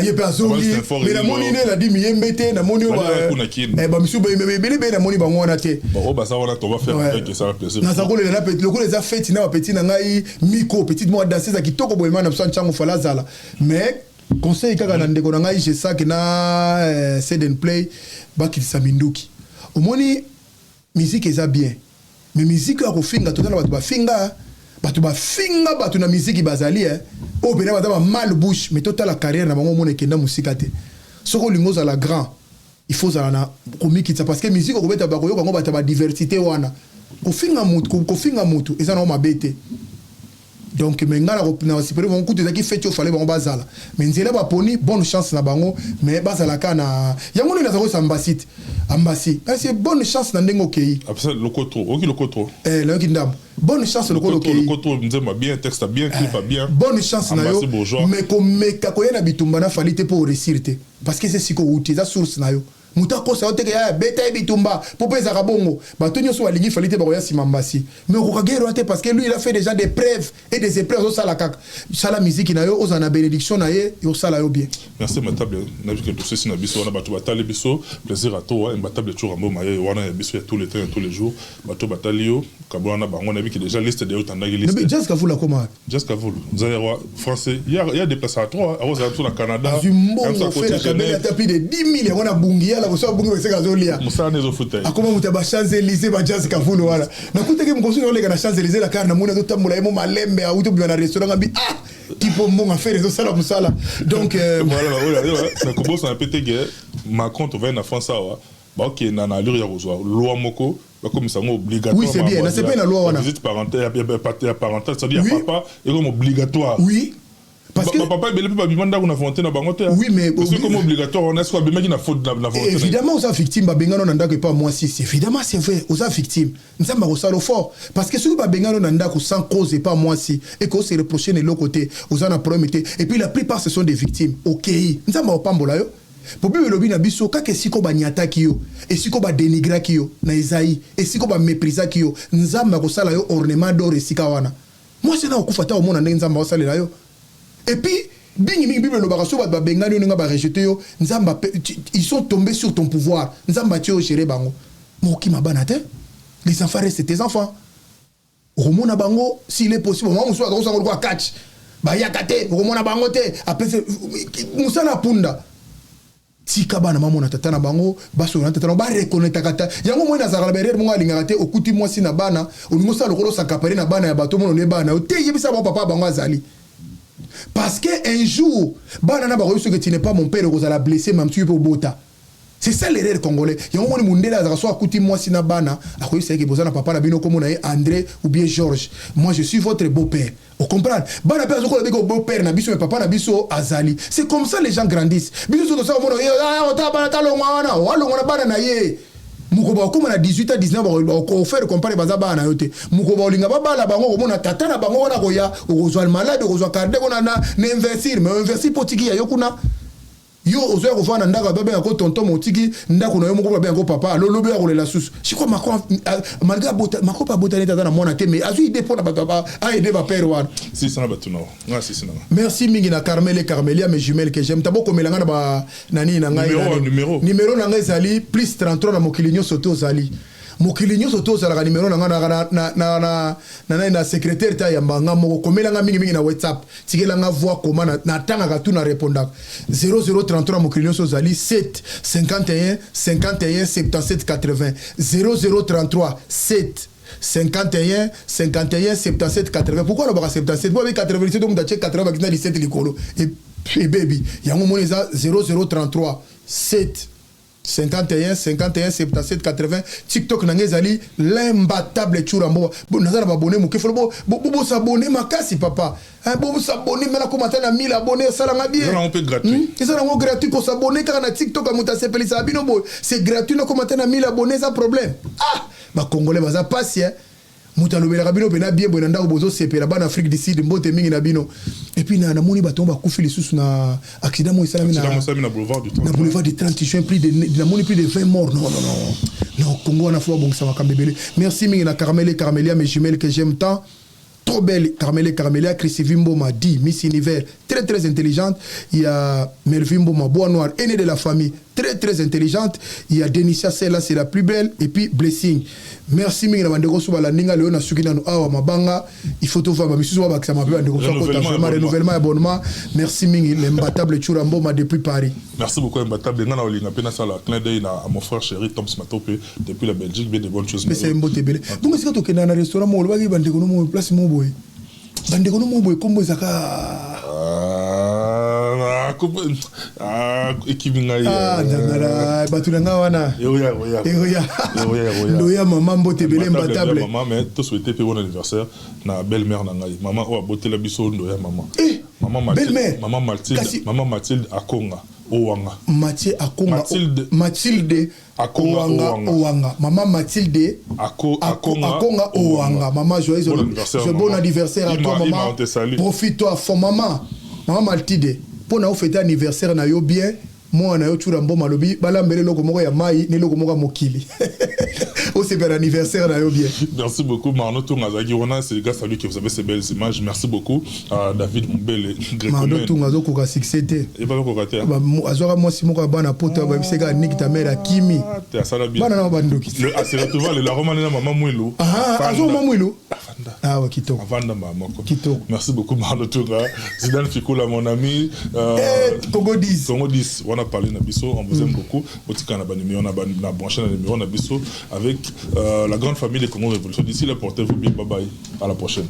yepe Azongi mais na moni ne la di miyembete na moni ba misu ba bele na moni ba ngona te ba ça wana to va faire avec ça plaisir na zakole na petit lokole za fête na petit na ngai miko petit moi danser za kitoko boyema na msan chango falazala mais conseil kaka na ndeko na ngai je ça que na Seden Play ba kilisa minduki omoni musique eza bien mais musique ya kofinga totala batu ba finga batu na musique bazali o bena bata mal bouche mais total la carrière na bango mona kenda musika te soko lingo za la grand il faut za na komikitsa parce que musique ko beta ba koyo bango bata ba diversité wana kofinga mutu eza na mabete donc mengala ko na sipere bango kutu za ki feti o fale bango bazala mais nzela ba poni bonne chance na bango mais bazala kana yango ni na za ko sambasite ambasi c'est bonne chance na ndengo kei après le koto le kindam bonne chance le koto nzema bien texte bien clip bien bonne chance na yo mais comme ko yana bitumba na falite pour réussir te parce que c'est siko uti za source na yo muta ko sa oteke ya beta bitumba popeza ka bongo bato nyoso balingi falite ba koya simambasi mais ko kagero te parce que lui il a fait déjà des preuves et des épreuves au sala kaka sala musique na yo ozana bénédiction na ye yo sala yo bien merci matable na vu que tout ceci na biso na bato batali biso plaisir à toi matable toujours ambo maye wana ya biso ya tous les temps tous les jours bato batali yo kabona bango na vu que déjà liste de otandaki liste mais just kavula comment just kavula zaire français il y a des places à 3 à Rosa na Canada on fait la caméra tapis de 10 000 wana bungia la kosa bungi weseka zolia musane zo futai akoma mutaba Champs-Élysées ba just kavula wana na kuteke mkosi na lega na Champs-Élysées la karna muna to tambula emo malembe a uto bwana restaurant bi tipo mon affaire zo sala musala donc voilà na kobosa na pété Macron to va na France awa ba ok na allure ya kozwa loi moko ba comme ça obligatoire oui c'est bien c'est pas la loi wana visite parentale c'est-à-dire papa est comme obligatoire oui parce que papa belé pas bimanda kuna volonté na bango te oui mais parce que comme obligatoire on est-ce que na faute na volonté évidemment aux victimes ba bengano na ndako pas moi si évidemment c'est vrai aux victimes nzamba ko salo fort parce que ceux ba bengano na ndako sans cause et pas moi si et que se reprocher de l'autre côté aux ana problème et puis la plupart ce sont des victimes OK nzamba opambola yo pour bien lobi na biso kaka siko ba nyata kiyo et siko ba dénigrer kiyo na Isaïe et siko ba mépriser kiyo nzamba ko sala yo ornement d'or et sika wana moi c'est na okufata au mona nzamba ko sala yo et puis bingi bible lo baraso ba bengani nga ba rejeter yo nzamba ils sont tombés sur ton pouvoir nzamba tio gérer bango moki mabana te les enfants restent tes enfants romona bango s'il est possible moi muso ko sango ko catch ba yakate romona bango te après musala punda tika bana mama na tata na bango baso na tata na ba reconnaître kata yango moi na zakala berere mo alinga te okuti moi si na bana oningo sa lokolo sakapare na bana ya bato mo ne bana o te yebisa mon papa bango azali parce que un jour bana na ba ko que tu n'es pas mon père ko za blessé même tu peux bota c'est ça l'erreur congolais yango moni mundela za so akuti moi si na bana akoyi c'est que bozana papa na bino comme na André ou bien Georges moi je suis votre beau-père on comprend bana père ko le beau-père na biso papa na biso azali c'est comme ça les gens grandissent biso to ça mo o ta bana ta longa wana o longa na bana na ye mukoba ko na 18 à 19 ko faire comparer bazaba na yote mukoba olinga babala bango ko na tata na bango wana ko ya ozwa malade ozwa carde ko na investir mais investir potiki ya yokuna yo ozoya ko fana ndaka bebe ko tonton motiki ndako na yo moko bebe ko papa lolobe ko la susu chiko mako malgré mako pa botane tata na mona te mais azu idée pour na papa a aider ba père wana si ça na batuno ouais si ça na merci mingi na Carmel et Carmelia mes jumelles que j'aime tabo komelanga na ba nani na ngai numéro na ngai zali plus 33 na mokilinyo soto zali mokilinyo soto zala numéro na ngai na secrétaire ta ya mbanga moko komelanga mingi na WhatsApp tikelanga voix comment na tanga ka tu na répondaka 0033 mokilinyo soto zali 7 51 51 77 80 0033 7 51 51 77 80. Pourquoi on va 77? Pourquoi 87 on va check 80 qui 17 likolo et baby yango moneza 0033 7 51 51 77 80. TikTok nangezali l'imbattable Churambo. Bon nazana abonné mo kefolo bo s'abonner makasi papa. Bon s'abonner mais la commenter na 1000 abonnés ça la bien. Ça on peut gratuit. Ça on gratuit pour s'abonner car na TikTok amuta sepeli ça bino bo. C'est gratuit na commenter na 1000 abonnés ça problème. Ah ba congolais baza patient. Mutalobela kabino pena bien bo ndako bozo sepela ba na Afrique du Sud mbote mingi na bino. Et puis na moni bato ba kufi lisusu na accident mo isalami na boulevard du 30. Na boulevard du 30 juin plus de la moni plus de 20 morts. Non Congo na fois bon ça va kambebele. Merci mingi na Carmel et Carmelia mes jumelles que j'aime tant. Trop belle Carmel Carmelia Chrissy Vimbo m'a dit Miss Univers très intelligente. Il y a Melvimbo ma bois noir aînée de la famille très intelligente. Il y a Denicia celle-là c'est la plus belle et puis Blessing. Merci mingi na bandeko so bala ninga leo na sukina no awa mabanga il faut to va misusu ba bakisa mabe bandeko so ko ta renouvellement abonnement. Merci mingi l'imbattable Churambo ma depuis Paris. Merci beaucoup imbattable ngana olinga pena sala clin d'œil à mon frère chéri Tom Smatope depuis la Belgique bien de bonnes choses. Mais c'est mbote bele. Donc est-ce que to kena na restaurant mo ba bandeko no mo place mo boy. Bandeko no mo boy kombo zaka ekibinga batulanga wana ndoya maman mbote bele mbatable maman mais to souhaiter pe bon anniversaire na belle-mère na ngai maman o botela biso ndoya maman maman Mathilde Akonga Owanga Mathilde Owanga maman Mathilde Akonga Owanga maman joyeux bon anniversaire à toi maman profite-toi fort maman Mathilde pour nous fêter anniversaire na yo bien moi na yo Churambo malobi balambele loko moko ya mai ne loko moko mokili au super anniversaire na yo bien. Merci beaucoup Marno Tungazaki on c'est grâce à lui que vous avez ces belles images. Merci beaucoup à David Mumbele Marno Tungazo ko succès té et pas ko rater azora moi si moko bana poto ba biseka Nick ta mère Kimi ta sala bien bana na bandoki le aseretuva le la romane na maman Mwilo azo maman Mwilo ah ouais kitoko avanda maman kitoko. Merci beaucoup Marno Tunga Zidane Fikola mon ami Congo 10 on a parlé na biso on vous aime beaucoup otika na ba numéro na branché na numéro na biso avec la grande famille des Congo Révolution. D'ici là, portez-vous bien. Bye bye. À la prochaine.